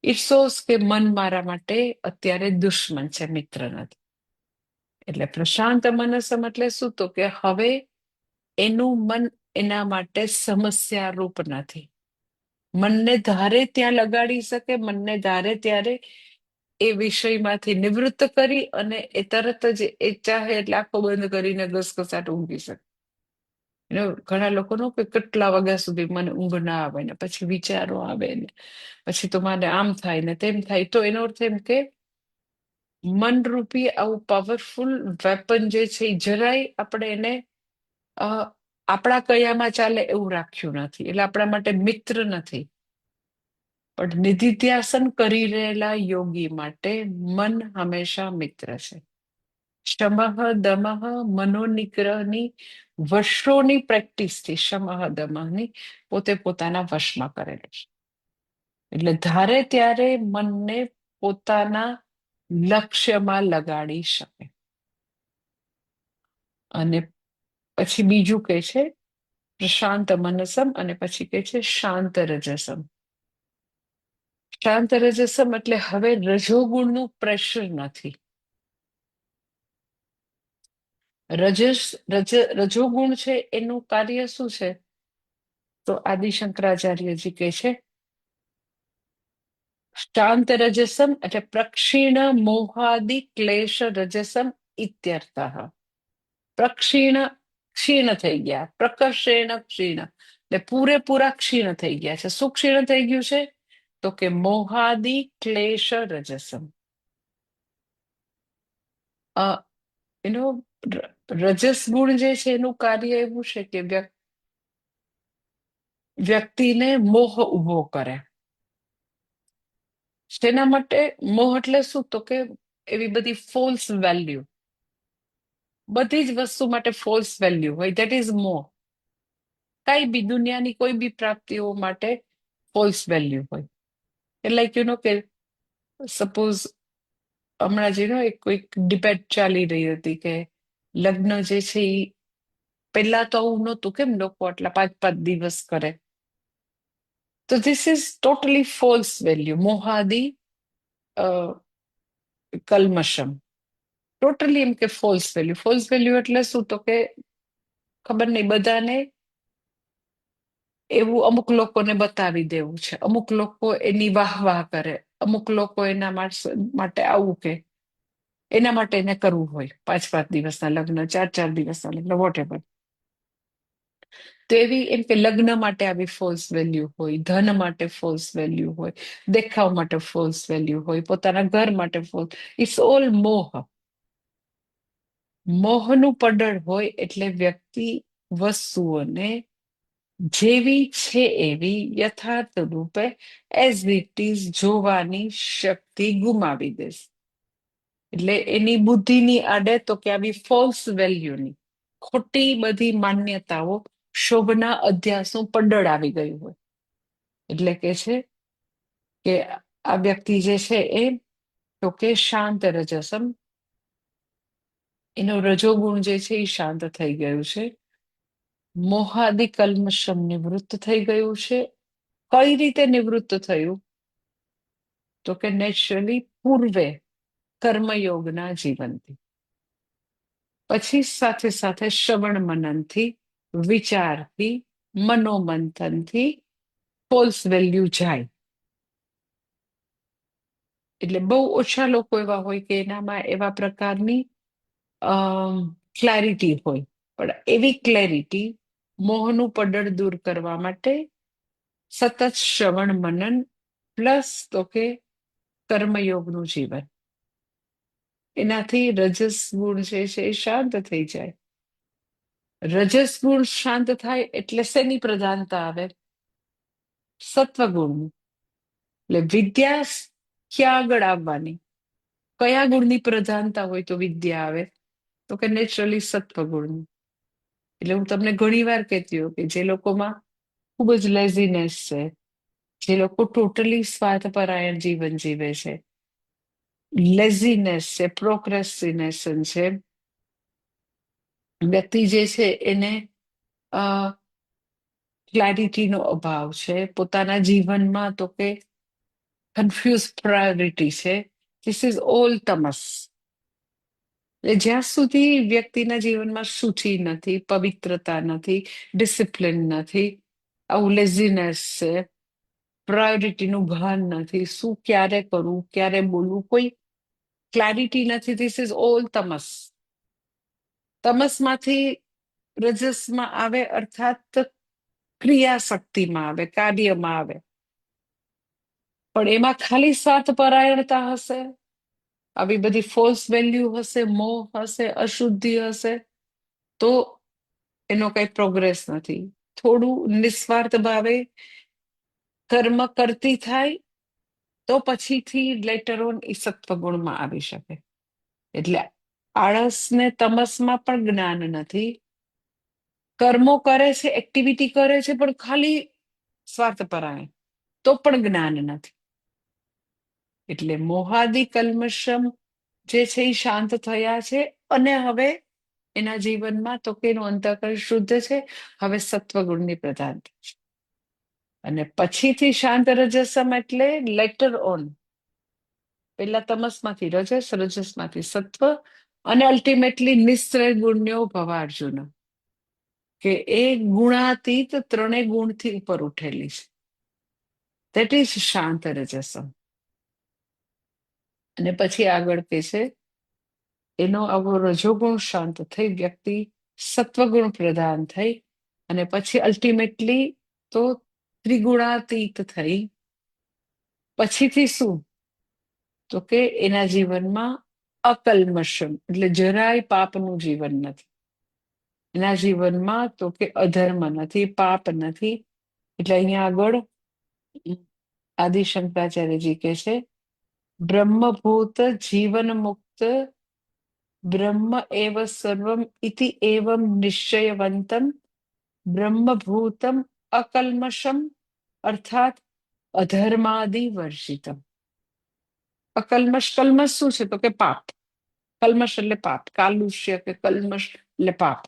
[SPEAKER 1] ઇટ શોઝ કે મન મારા માટે અત્યારે દુશ્મન છે, મિત્ર નથી. એટલે પ્રશાંત મનસમ એટલે શું, તો કે હવે એનું મન એના માટે સમસ્યા રૂપ નથી. મનને ધારે ત્યાં લગાડી શકે, મનને ધારે ત્યારે એ વિષયમાંથી નિવૃત્ત કરી અને એ તરત જ એ ચાહે એટલે આંખો બંધ કરીને ઘસઘસાટ ઊંઘી શકે. ઘણા લોકોનો કે કેટલા વાગ્યા સુધી મને ઊંઘ ના આવે ને પછી વિચારો આવે ને પછી તો મને આમ થાય ને તેમ થાય. તો એનો અર્થ એમ કે મનરૂપી આવું પાવરફુલ વેપન જે છે એ જરાય આપણે એને આપણા કયામાં ચાલે એવું રાખ્યું નથી, એટલે આપણા માટે મિત્ર નથી. પણ નિધિધ્યાસન કરી રહેલા યોગી માટે મન હંમેશા મિત્ર છે. શમઃ દમઃ મનોનિગ્રહની વર્ષોની પ્રેક્ટિસથી શમઃ દમઃની પોતે પોતાના વશમાં કરેલું છે. એટલે ધારે ત્યારે મનને પોતાના લક્ષ્યમાં લગાડી શકે. અને પછી બીજું કે છે પ્રશાંત મનસમ, અને પછી કે છે શાંત રજસમ. શાંત રજસમ એટલે હવે રજોગુણનું પ્રેશર નથી. રજોગુણ છે એનું કાર્ય શું છે? તો આદિ શંકરાચાર્યજી કહે છે શાંત રજસમ એટલે પ્રક્ષીણ મોહાદિ ક્લેશ રજસમ ઇત્યર્થઃ. ક્ષીણ થઈ ગયા, પ્રકર્ષેણ ક્ષીણ એટલે પૂરેપૂરા ક્ષીણ થઈ ગયા છે. શું ક્ષીણ થઈ ગયું છે? તો કે મોહાદિ ક્લેશ રજસમ. એનો રજસ ગુણ જે છે એનું કાર્ય એવું છે કે વ્યક્તિને મોહ ઉભો કરે. તેના માટે મોહ એટલે શું? તો કે એવી બધી ફોલ્સ વેલ્યુ, બધી જ વસ્તુ માટે ફોલ્સ વેલ્યુ હોય, દેટ ઇઝ મોહ. કઈ બી દુનિયાની કોઈ બી પ્રાપ્તિઓ માટે ફોલ્સ વેલ્યુ હોય. એટલે કે સપોઝ હમણાં એક કોઈક ડિબેટ ચાલી રહી હતી કે લગ્ન જે છે એ પહેલા તો આવું નહોતું, કેમ લોકો આટલા 5-5 દિવસ કરે? તો this is totally false value. મોહાદી કલ્મશમ, ટોટલી એમ કે ફોલ્સ વેલ્યુ. ફોલ્સ વેલ્યુ એટલે શું? તો કે ખબર નહીં, બધાને એવું અમુક લોકોને બતાવી દેવું છે, અમુક લોકો એની વાહ વાહ કરે, અમુક લોકો એના માટે આવું કે એના માટે એને કરવું હોય 5-5 દિવસના લગ્ન, 4-4 દિવસના લગ્ન, વોટ એવર. તો એવી એમ કે લગ્ન માટે આવી ફોલ્સ વેલ્યુ હોય, ધન માટે ફોલ્સ વેલ્યુ હોય, દેખાવ માટે ફોલ્સ વેલ્યુ હોય, પોતાના ઘર માટે ફોલ્સ. ઇટ્સ ઓલ મોહ. મોહનું પડળ હોય એટલે વ્યક્તિ વસ્તુઓને જેવી છે એવી યથાર્થ રૂપે એઝ ઇટ ઇઝ જોવાની શક્તિ ગુમાવી દેશે. એટલે એની બુદ્ધિની આડે તો કે આવી ફોલ્સ વેલ્યુની, ખોટી બધી માન્યતાઓ, શોભના અધ્યાસનું પડળ આવી ગયું હોય. એટલે કે છે કે આ વ્યક્તિ જે છે એ તો કે શાંત રજસમ, એનો રજોગુણ જે છે એ શાંત થઈ ગયું છે. મોહાદિ કલ્મશમ નિવૃત્ત થઈ ગયું છે. કઈ રીતે નિવૃત્ત થયું? તો કે નેચરલી પૂર્વે કર્મયોગના જીવનથી, પછી સાથે સાથે શ્રવણ મનનથી, વિચારથી, મનોમંથનથી ફોલ્સ વેલ્યુ જાય. એટલે બહુ ઓછા લોકો એવા હોય કે એનામાં એવા પ્રકારની ક્લેરિટી હોય. પણ એવી ક્લેરિટી મોહનું પડળ દૂર કરવા માટે સતત શ્રવણ મનન પ્લસ તો કે કર્મયોગનું જીવન, એનાથી રજસ ગુણ જે છે એ શાંત થઈ જાય. રજસ ગુણ શાંત થાય એટલે શેની પ્રધાનતા આવે? સત્વગુણની. એટલે વિદ્યા ક્યાં આગળ આવવાની? કયા ગુણની પ્રધાનતા હોય તો વિદ્યા આવે? તો કે નેચરલી સત્વગુણની. એટલે હું તમને ઘણી વાર કહેતી હોઉં કે જે લોકોમાં ખૂબ જ લેઝીનેસ છે, જે લોકો ટોટલી સ્વાર્થપરાયણ જીવન જીવે છે, લેઝીનેસ છે, પ્રોક્રેસ્ટિનેશન છે, વ્યક્તિ જે છે એને ક્લેરિટીનો અભાવ છે પોતાના જીવનમાં, તો કે કન્ફ્યુઝ પ્રાયોરિટી છે, ધીસ ઇઝ ઓલ તમસ. એટલે જ્યાં સુધી વ્યક્તિના જીવનમાં શુચિ નથી, પવિત્રતા નથી, ડિસિપ્લિન નથી, આવું લેઝીનેસ છે, પ્રાયોરિટીનું ભાન નથી, શું ક્યારે કરવું, ક્યારે બોલવું, કોઈ ક્લેરિટી નથી, ધીસ ઇઝ ઓલ તમસ. તમસમાંથી રજસમાં આવે, અર્થાત ક્રિયાશક્તિમાં આવે, કાર્યમાં આવે. પણ એમાં ખાલી સ્વાર્થપરાયણતા હશે, આવી બધી ફોલ્સ વેલ્યુ હશે, મોહ હશે, અશુદ્ધિ હશે, તો એનો કઈ પ્રોગ્રેસ નથી. થોડું નિસ્વાર્થ ભાવે કર્મ કરતી થાય તો પછીથી લેટર ઓન એ સત્વગુણમાં આવી શકે. એટલે આળસ ને તમસમાં પણ જ્ઞાન નથી. કર્મો કરે છે, એક્ટિવિટી કરે છે, પણ ખાલી સ્વાર્થપરાયણ, તો પણ જ્ઞાન નથી. એટલે મોહાદિ કલ્મષમ જે છે એ શાંત થયા છે, અને હવે એના જીવનમાં તો કે એનું અંતઃકરણ શુદ્ધ છે. હવે સત્વગુણની પ્રધાનતા છે. અને પછીથી શાંત રજસમ એટલે લેટર ઓન, પેલા તમસમાંથી રજસ, રજસમાંથી સત્વ, અને અલ્ટિમેટલી નિશ્ચય ગુણ્યો ભવાર્જુન, કે એ ગુણાતીત ત્રણેય ગુણથી ઉપર ઉઠેલી છે. દેટ ઇઝ શાંત રજસમ. અને પછી આગળ કે છે એનો આવો રજોગુણ શાંત થઈ વ્યક્તિ સત્વગુણ પ્રધાન થઈ, અને પછી અલ્ટિમેટલી તો ત્રિગુણાતીત થઈ. પછીથી શું? તો કે એના જીવનમાં અકલ્મષમ એટલે જરાય પાપનું જીવન નથી. એના જીવનમાં તો કે અધર્મ નથી, પાપ નથી. એટલે અહીંયા આગળ આદિ શંકરાચાર્યજી કે છે બ્રહ્મભૂત જીવન મુક્ત બ્રહ્મ એવ સર્વમ ઇતિ એવમ નિશ્ચયવંતમ બ્રહ્મભૂતમ અકલ્મષમ અર્થાત અધર્માદિ વર્જિતમ. અકલ્મષ, કલ્મષ શું છે? તો કે પાપ. કલ્મષ એટલે પાપ, કાલુષ્ય કે કલ્મષ એટલે પાપ.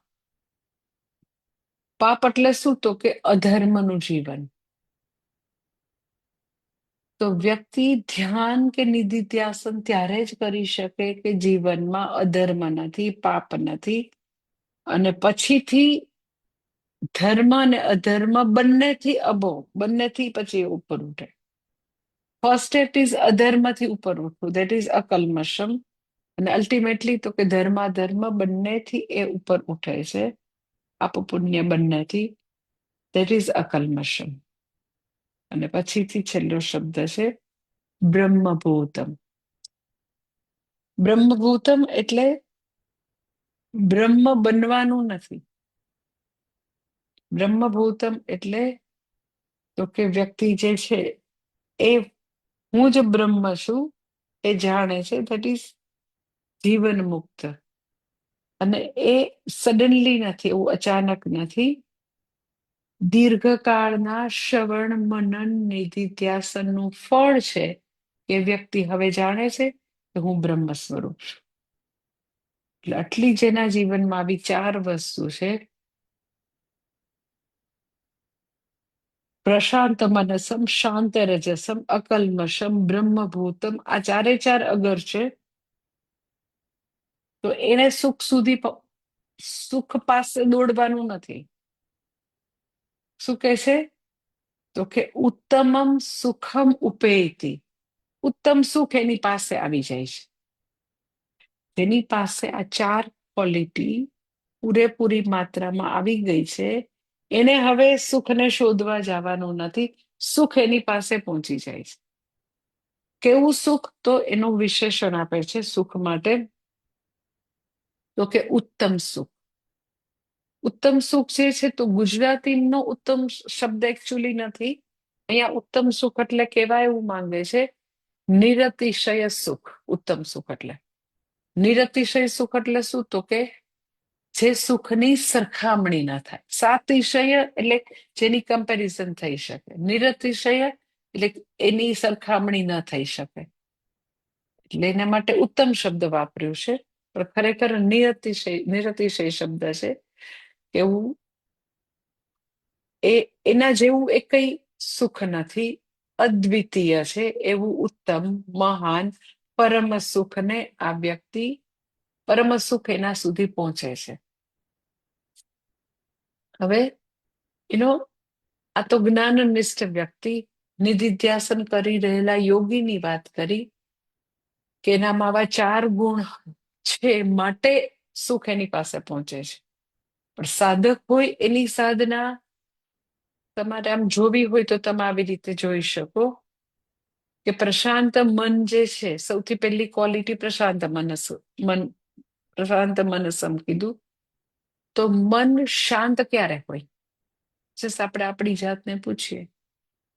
[SPEAKER 1] પાપ એટલે શું? તો કે અધર્મનું જીવન. તો વ્યક્તિ ધ્યાન કે નિધિધ્યાસન ત્યારે જ કરી શકે કે જીવનમાં અધર્મ નથી, પાપ નથી, અને પછીથી ધર્મ અને અધર્મ બંનેથી અબો, બંનેથી પછી ઉપર ઉઠે. ફર્સ્ટ સ્ટેપ ઇઝ અધર્મથી ઉપર ઉઠવું, દેટ ઇઝ અકલ્મષમ. અને અલ્ટિમેટલી તો કે ધર્માધર્મ બંનેથી એ ઉપર ઉઠે છે, પાપ પુણ્ય બંનેથી, દેટ ઇઝ અકલ્મષમ. અને પછીથી છેલ્લો શબ્દ છે બ્રહ્મભૂતમ. બ્રહ્મભૂતમ એટલે બ્રહ્મ બનવાનું નથી. બ્રહ્મભૂતમ એટલે તો કે વ્યક્તિ જે છે એ હું જ બ્રહ્મ છું એ જાણે છે, દેટ ઇઝ જીવન મુક્ત. અને એ સડનલી નથી, એવું અચાનક નથી. દીર્ઘકાળના શ્રવણ મનન નિધિધ્યાસનનું ફળ છે કે વ્યક્તિ હવે જાણે છે કે હું બ્રહ્મ સ્વરૂપ છું. એટલે આટલી જેના જીવનમાં આવી ચાર વસ્તુ છે, પ્રશાંત મનસમ, શાંત રજસમ, અકલ્મષમ, બ્રહ્મભૂતમ, આ ચારે ચાર અગર છે, તો એને સુખ સુધી, સુખ પાસે દોડવાનું નથી. શું કે છે? તો કે ઉત્તમમ સુખમ ઉપેતિ. ઉત્તમ સુખ એની પાસે આવી જાય છે. તેની પાસે આ ચાર ક્વોલિટી પૂરેપૂરી માત્રામાં આવી ગઈ છે. એને હવે સુખને શોધવા જવાનું નથી, સુખ એની પાસે પહોંચી જાય છે. કેવું સુખ? તો એનું વિશેષણ આપે છે સુખ માટે, તો કે ઉત્તમ સુખ. ઉત્તમ સુખ જે છે, તો ગુજરાતીનો ઉત્તમ શબ્દ એકચ્યુઅલી નથી. અહીંયા ઉત્તમ સુખ એટલે કેવા એવું માંગે છે નિરતિશય સુખ. ઉત્તમ સુખ એટલે નિરતિશય સુખ એટલે શું? તો કે જે સુખની સરખામણી ના થાય. સાતિશય એટલે જેની કમ્પેરિઝન થઈ શકે, નિરતિશય એટલે એની સરખામણી ન થઈ શકે. એટલે એના માટે ઉત્તમ શબ્દ વાપર્યું છે, પણ ખરેખર નિરતિશય શબ્દ છે. એવું એના જેવું એ કઈ સુખ નથી, અદ્વિતીય છે એવું ઉત્તમ, મહાન, પરમ સુખને આ વ્યક્તિ, પરમ સુખ એના સુધી પહોંચે છે. હવે એનો આ તો જ્ઞાનનિષ્ઠ વ્યક્તિ, નિધિધ્યાસન કરી રહેલા યોગીની વાત કરી કે એનામાં આવા ચાર ગુણ છે માટે સુખ એની પાસે પહોંચે છે. પણ સાધક હોય એની સાધના તમારે આમ જોવી હોય તો તમે આવી રીતે જોઈ શકો કે પ્રશાંત મન જે છે, સૌથી પહેલી ક્વોલિટી પ્રશાંત મનસ, મન પ્રશાંત મનસમ કીધું. તો મન શાંત ક્યારે હોય? જસ્ટ આપણે આપણી જાતને પૂછીએ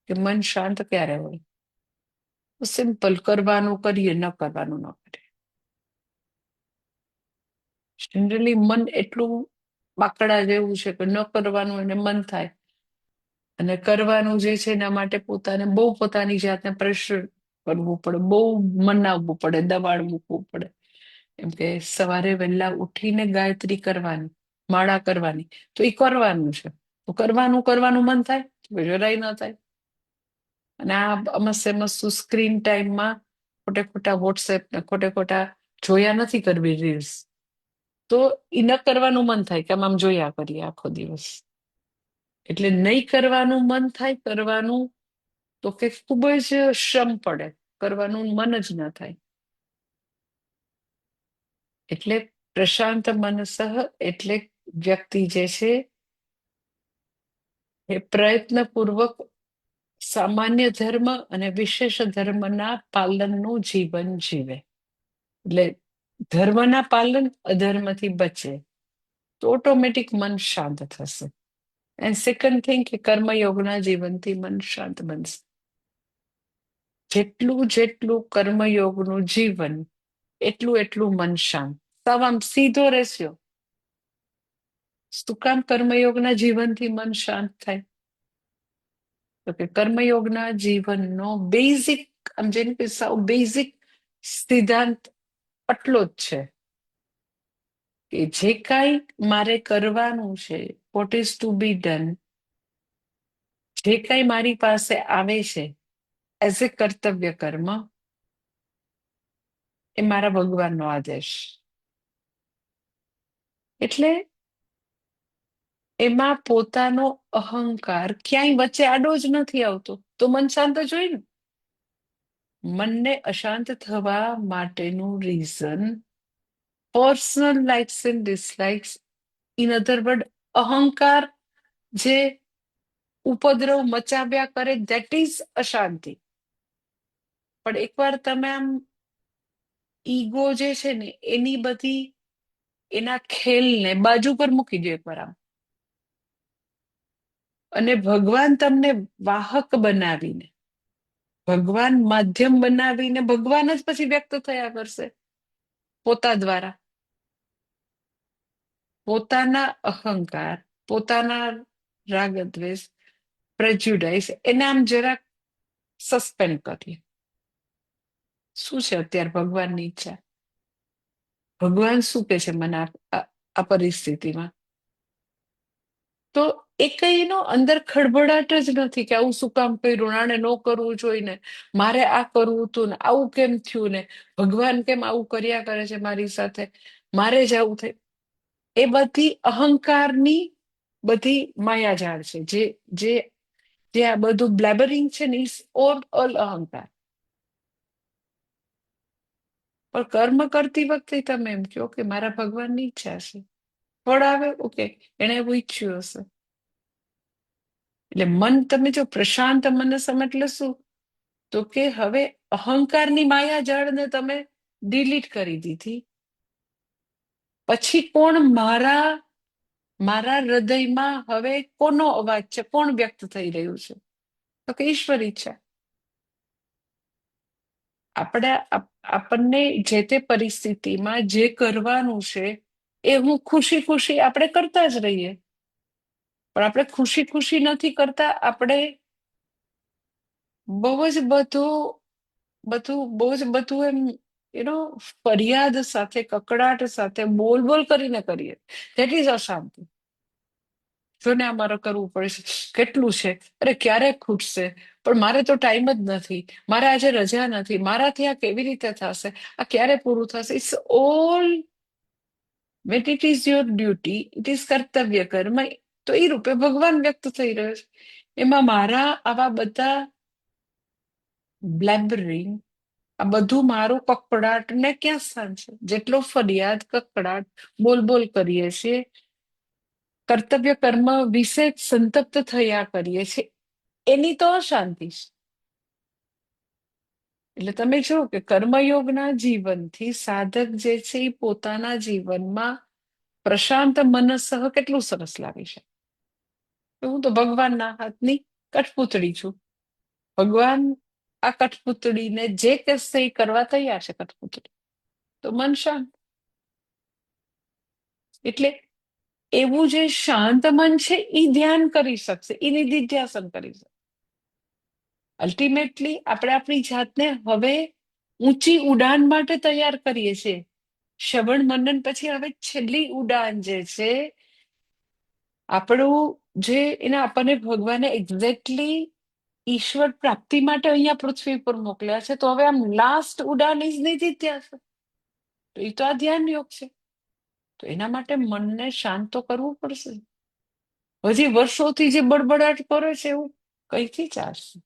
[SPEAKER 1] કે મન શાંત ક્યારે હોય? સિમ્પલ, કરવાનું કરીએ, ન કરવાનું ન કરીએ. જનરલી મન એટલું બાકડા જેવું છે કે ન કરવાનું એને મન થાય, અને કરવાનું જે છે એના માટે પોતાને બહુ પોતાની જાતને પ્રેશર કરવું પડે, બહુ મનાવવું પડે, દબાણ મૂકવું પડે. એમ કે સવારે વહેલા ઉઠીને ગાયત્રી કરવાની, માળા કરવાની, તો એ કરવાનું છે. તો કરવાનું મન થાય? જરાય ન થાય. અને આ અમસ્ય મસ્તુ સ્ક્રીન ટાઈમમાં ખોટે ખોટા વોટ્સએપ ને ખોટે ખોટા જોયા નથી કરવી રીલ્સ, તો એ ન કરવાનું મન થાય કે આમ જોયા કરીએ આખો દિવસ. એટલે નહીં કરવાનું મન થાય, કરવાનું તો કે ખૂબ જ શ્રમ પડે, કરવાનું મન જ ન થાય. એટલે પ્રશાંત મનસઃ એટલે વ્યક્તિ જે છે એ પ્રયત્નપૂર્વક સામાન્ય ધર્મ અને વિશેષ ધર્મના પાલનનું જીવન જીવે. એટલે ધર્મના પાલન, અધર્મથી બચે, તો ઓટોમેટિક મન શાંત થશે. એન્ડ સેકન્ડ થિંગ કે કર્મયોગના જીવનથી મન શાંત બનશે. જેટલું કર્મયોગનું જીવન, એટલું મન શાંત. સાવ આમ સીધો રહેશો. શું કામ કર્મયોગના જીવનથી મન શાંત થાય? તો કે કર્મયોગના જીવનનો બેઝિક, આમ જેને કે સાવ બેઝિક સિદ્ધાંત આટલો જ છે કે જે કાંઈ મારે કરવાનું છે, what is to be done, જે કાંઈ મારી પાસે આવે છે એઝ એ કર્તવ્ય કર્મ, એ મારા ભગવાનનો આદેશ. એટલે એમાં પોતાનો અહંકાર ક્યાંય વચ્ચે આડો જ નથી આવતો, તો મન શાંત જ હોય ને. મનને અશાંત થવા માટેનું reason personal likes and dislikes, in other word અહંકાર જે ઉપદ્રવ મચાવ્યા કરે, ધેટ ઇઝ અશાંતિ. પણ એકવાર તમે આમ ઈગો જે છે ને એની બધી એના ખેલને બાજુ પર મૂકી દો એકવાર આમ, અને ભગવાન તમને વાહક બનાવીને, ભગવાન માધ્યમ બનાવીને, ભગવાન જ પછી વ્યક્ત થયા કરશે પોતા દ્વારા. પોતાના અહંકાર, પોતાના રાગ દ્વેષ, પ્રેજ્યુડાઇસ, એને આમ જરાક સસ્પેન્ડ કરીએ. શું છે અત્યારે ભગવાનની ઈચ્છા? ભગવાન શું કે છે મને આ પરિસ્થિતિમાં? તો એ કઈ એનો અંદર ખળભળાટ જ નથી કે આવું શું કામ કર્યું, આને ન કરવું જોઈને, મારે આ કરવું હતું ને આવું કેમ થયું ને, ભગવાન કેમ આવું કર્યા કરે છે મારી સાથે, મારે જ આવું થાય. એ બધી અહંકારની બધી માયાજાળ છે. જે જે આ બધું બ્લેબરિંગ છે ને, ઇઝ ઓલ અહંકાર. પણ કર્મ કરતી વખતે તમે એમ કહો કે મારા ભગવાનની ઈચ્છા છે, ફળ આવે ઓકે, એને એવું ઈચ્છ્યું હશે. એટલે મન, તમે જો પ્રશાંત મનસ એટલે શું? તો કે હવે અહંકારની માયાજાળને તમે ડિલીટ કરી દીધી. પછી કોણ મારા હૃદયમાં હવે કોનો અવાજ છે, કોણ વ્યક્ત થઈ રહ્યું છે? તો કે ઈશ્વર ઈચ્છા. આપણને જે તે પરિસ્થિતિમાં જે કરવાનું છે એ હું ખુશી ખુશી આપણે કરતા જ રહીએ. પણ આપણે ખુશી ખુશી નથી કરતા, આપણે બહુ જ બધું એમ ફરિયાદ સાથે, કકડાટ સાથે, બોલ કરીને કરીએ. ધેટ ઇઝ અશાંતિ. જો ને અમારે કરવું પડે છે, કેટલું છે, અરે ક્યારે ખૂટશે, પણ મારે તો ટાઈમ જ નથી, મારે આજે રજા નથી, મારાથી આ કેવી રીતે થશે, આ ક્યારે પૂરું થશે? It's all when it is your duty, it is કર્તવ્ય કર્મ, તો એ રૂપે ભગવાન વ્યક્ત થઈ રહ્યો છે. એમાં મારા આવા બધા બ્લેબરિંગ, આ બધું મારું કકડાટ ને ક્યાં સ્થાન છે? જેટલો ફરિયાદ, કકડાટ, બોલ કરીએ છીએ, કર્તવ્ય કર્મ વિશે સંતપ્ત થયા કરીએ છીએ, એની તો અશાંતિ છે. એટલે તમે જુઓ કે કર્મયોગના જીવનથી સાધક જે છે એ પોતાના જીવનમાં પ્રશાંત મનસઃ કેટલું સરસ લાગે છે. હું તો ભગવાનના હાથની કઠપૂતળી છું. ભગવાન આ કઠપૂતળીને જે કહેશે એ કરવા તૈયાર છે. કઠપૂતળી તો મન શાંત. એટલે એવું જે શાંત મન છે એ ધ્યાન કરી શકશે, એ નિધિધ્યાસન કરી શકશે. અલ્ટિમેટલી આપણે આપણી જાતને હવે ઊંચી ઉડાન માટે તૈયાર કરીએ છીએ. શ્રવણ મનન પછી હવે છેલ્લી ઉડાન જે છે આપણું, જે એના આપણને ભગવાને એક્ઝેક્ટલી ઈશ્વર પ્રાપ્તિ માટે અહીંયા પૃથ્વી પર મોકલ્યા છે. તો હવે આમ લાસ્ટ ઉડાન ઇઝ નિધિધ્યાસન. તો એ તો આ ધ્યાન યોગ છે. તો એના માટે મનને શાંત તો કરવું પડશે. હજી વર્ષોથી જે બડબડાટ કરે છે એવું કઈથી ચાલશે?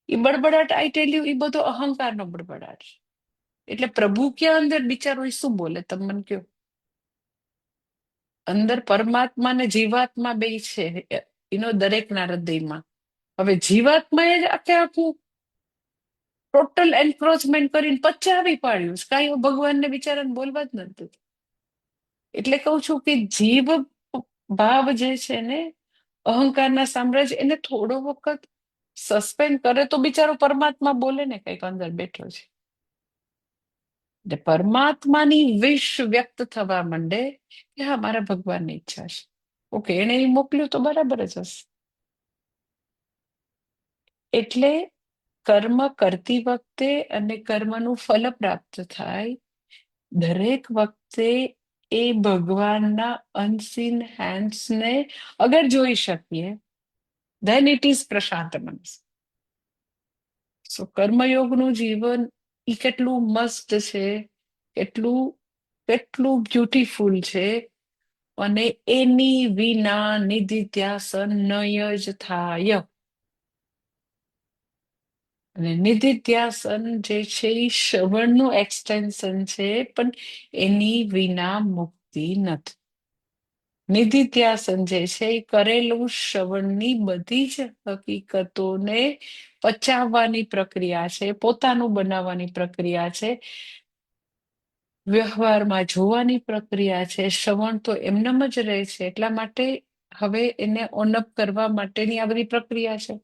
[SPEAKER 1] એ બડબડાટ આઈ ટેલ યુ, એ બધો અહંકારનો બડબડાટ છે. એટલે પ્રભુ ક્યાં અંદર બિચારો એ શું બોલે તમે મને કહો? અંદર પરમાત્મા ને જીવાત્મા બે છે એનો દરેકના હૃદયમાં. હવે જીવાત્માએ જ આખે આખું ટોટલ એન્ક્રોચમેન્ટ કરીને પચાવી પાડ્યું છે. કાંઈ ભગવાનને બિચારાને બોલવા જ નથી. એટલે કહું છું કે જીવ ભાવ જે છે ને, અહંકારના સામ્રાજ્ય, એને થોડો વખત સસ્પેન્ડ કરે તો બિચારો પરમાત્મા બોલે ને, કઈક અંદર બેઠો છે. એટલે પરમાત્માની વિશ વ્યક્ત થવા માંડે કે હા, મારા ભગવાનની ઈચ્છા છે. ઓકે, એને એ મોકલ્યું તો બરાબર જ હશે. એટલે કર્મ કરતી વખતે અને કર્મનું ફલ પ્રાપ્ત થાય દરેક વખતે એ ભગવાનના અનસીન હેન્ડ્સને અગર જોઈ શકીએ, then it is પ્રશાંત મનસ. સો કર્મયોગનું જીવન એ કેટલું મસ્ત છે, કેટલું કેટલું બ્યુટીફુલ છે. અને એની વિના નિધિધ્યાસન નય જ થાય. અને નિધિધ્યાસન જે છે એ શ્રવણનું એક્સટેન્શન છે, પણ એની વિના મુક્તિ નથી. નિધિધ્યાસન જે છે એ કરેલું શ્રવણની બધી જ હકીકતોને પચાવવાની પ્રક્રિયા છે, પોતાનું બનાવવાની પ્રક્રિયા છે, વ્યવહારમાં જોવાની પ્રક્રિયા છે. શ્રવણ તો એમનેમ જ રહે છે. એટલા માટે હવે એને ઓનઅપ કરવા માટેની આ બધી પ્રક્રિયા છે.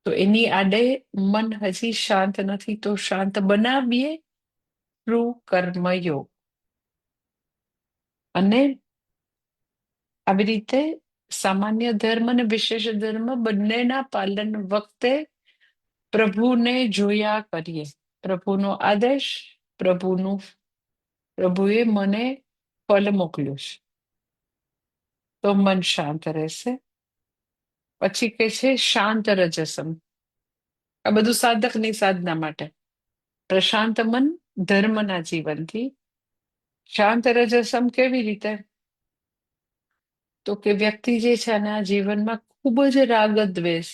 [SPEAKER 1] તો એની આડે મન હજી શાંત નથી, તો શાંત બનાવીએ થ્રુ કર્મયોગ. અને આવી રીતે સામાન્ય ધર્મ અને વિશેષ ધર્મ બંનેના પાલન વખતે પ્રભુને જોયા કરીએ. પ્રભુનો આદેશ, પ્રભુએ મને ફલ મોકલ્યું છે, તો મન શાંત રહેશે. પછી કે છે શાંત રજસમ. આ બધું સાધકની સાધના માટે. પ્રશાંત મન ધર્મના જીવનથી. શાંત રજસમ કેવી રીતે? તો કે વ્યક્તિ જે છે આના જીવનમાં ખૂબ જ રાગ દ્વેષ,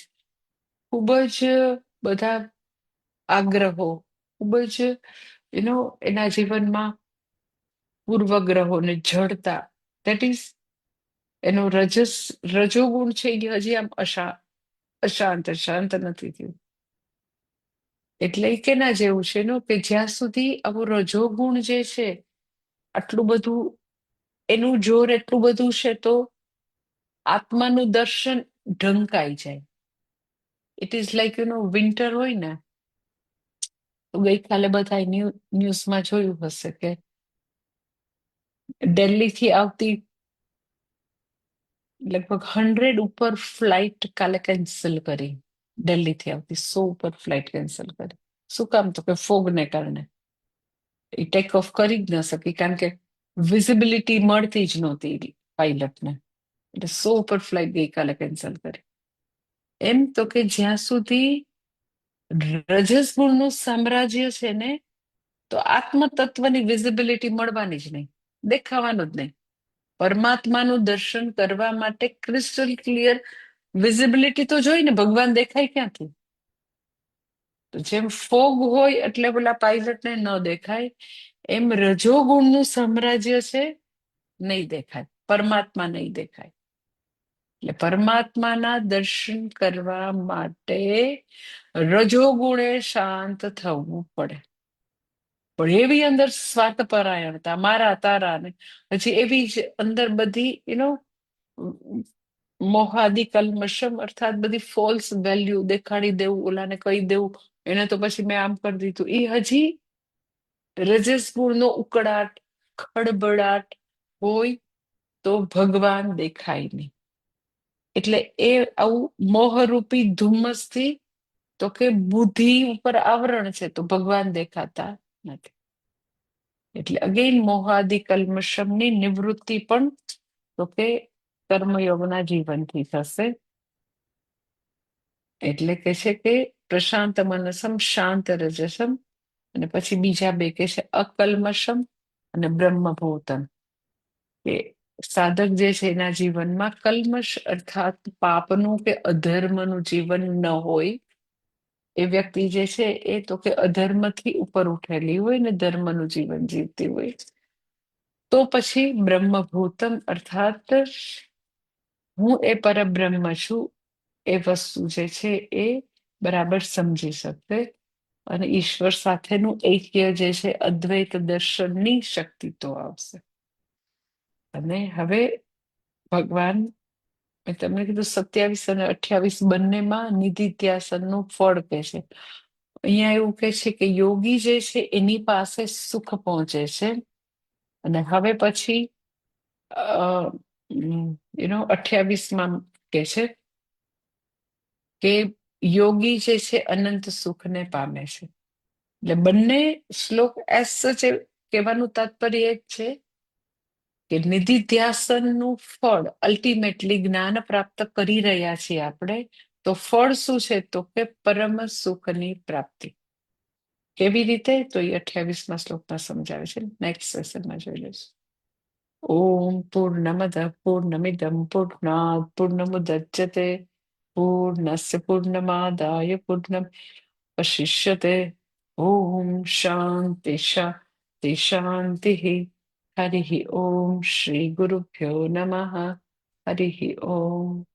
[SPEAKER 1] ખૂબ જ બધા આગ્રહો, ખૂબ જ એના જીવનમાં પૂર્વગ્રહોને જડતા, દેટ ઇઝ એનો રજોગુણ છે એ હજી આમ શાંત નથી થયું. એટલે કેના જેવું છે કે જ્યાં સુધી આવું રજોગુણ જે છે આટલું બધું, એનું જોર એટલું બધું છે, તો આત્માનું દર્શન ઢંકાઈ જાય. ઇટ ઇઝ લાઈક વિન્ટર હોય ને, ગઈકાલે બધા ન્યૂઝમાં જોયું હશે કે દિલ્હીથી આવતી લગભગ 100 ઉપર ફ્લાઇટ કાલે કેન્સલ કરી. દિલ્હીથી આવતી 100 ઉપર ફ્લાઇટ કેન્સલ કરી. શું કામ? તો કે ફોગને કારણે એ ટેક ઓફ કરી જ ન શકી, કારણ કે વિઝિબિલિટી મળતી જ નહોતી પાયલટને. એટલે 100 ઉપર ફ્લાઇટ ગઈકાલે કેન્સલ કરી. એમ તો કે જ્યાં સુધી રજસ ગુણનું સામ્રાજ્ય છે ને, તો આત્મતત્વની વિઝિબિલિટી મળવાની જ નહીં, દેખાવાનું જ નહીં. પરમાત્માનું દર્શન કરવા માટે ક્રિસ્ટલ ક્લિયર વિઝિબિલિટી તો જોઈ ને, ભગવાન દેખાય ક્યાંથી? તો જેમ ફોગ હોય એટલે પેલા પાયલટને ન દેખાય, એમ રજોગુણનું સામ્રાજ્ય છે, નહીં દેખાય, પરમાત્મા નહીં દેખાય. એટલે પરમાત્માના દર્શન કરવા માટે રજોગુણે શાંત થવું પડે. પણ એવી અંદર સ્વાર્થપરાયણતા, મારા તારા ને પછી એવી જ અંદર બધી મોહાદી કલ્મશમ, અર્થાત બધી ફોલ્સ વેલ્યુ દેખાડી દેવું, ઓલાને કહી દેવું એને તો પછી મેં આમ કરી દીધું, એ હજી રજસ ગુણનો ઉકળાટ, ખળબળાટ હોય તો ભગવાન દેખાય નહીં. એટલે એ આવું મોહરૂપી ધુમ્મસથી તો કે બુદ્ધિ ઉપર આવરણ છે તો ભગવાન દેખાતા નથી. એટલે અગેન મોહાદિ કલ્મશમની નિવૃત્તિ પણ તો કે કર્મયોગના જીવનથી થશે. એટલે કે છે કે પ્રશાંત મનસમ શાંત રજસમ, અને પછી બીજા બે કે છે અકલ્મશમ અને બ્રહ્મભૂતમ, કે સાધક જે છે એના જીવનમાં કલ્મશ અર્થાત પાપનું કે અધર્મનું જીવન ન હોય. એ વ્યક્તિ જે છે એ તો કે અધર્મથી ઉપર ઉઠેલી હોય ને ધર્મનું જીવન જીવતી હોય. તો પછી બ્રહ્મભૂતમ અર્થાત હું એ પરબ્રહ્મ છું એ વસ્તુ જે છે એ બરાબર સમજી શકશે, અને ઈશ્વર સાથેનું ઐક્ય જે છે અદ્વૈત દર્શનની શક્તિ તો આવશે. અને હવે ભગવાન, મેં તમને કીધું 27 અને 28 બંનેમાં નિધિધ્યાસનનું ફળ કે છે. અહીંયા એવું કે છે કે યોગી જે છે એની પાસે સુખ પહોંચે છે. અને હવે પછી 28માં કે છે કે યોગી જે છે અનંત સુખને પામે છે. એટલે બંને શ્લોક એસ સચ કહેવાનું તાત્પર્ય એક છે કે નિધિધ્યાસનનું ફળ અલ્ટિમેટલી જ્ઞાન પ્રાપ્ત કરી રહ્યા છીએ આપણે, તો ફળ શું છે તો કે પરમ સુખની પ્રાપ્તિ. કેવી રીતે? તો એ 28માં શ્લોકમાં સમજાવે છે. નેક્સ્ટ સેશનમાં જોઈ લઈશું. ઓમ પૂર્ણમદ પૂર્ણમિદમ પૂર્ણાત પૂર્ણમુદચ્યતે પૂર્ણસ્ય પૂર્ણમાદાય પૂર્ણમવશિષ્યતે. ઓમ શાંતિ શાંતિ શાંતિ. હરિ ઓમ શ્રી ગુરુભ્યો નમઃ. હરિ ઓમ.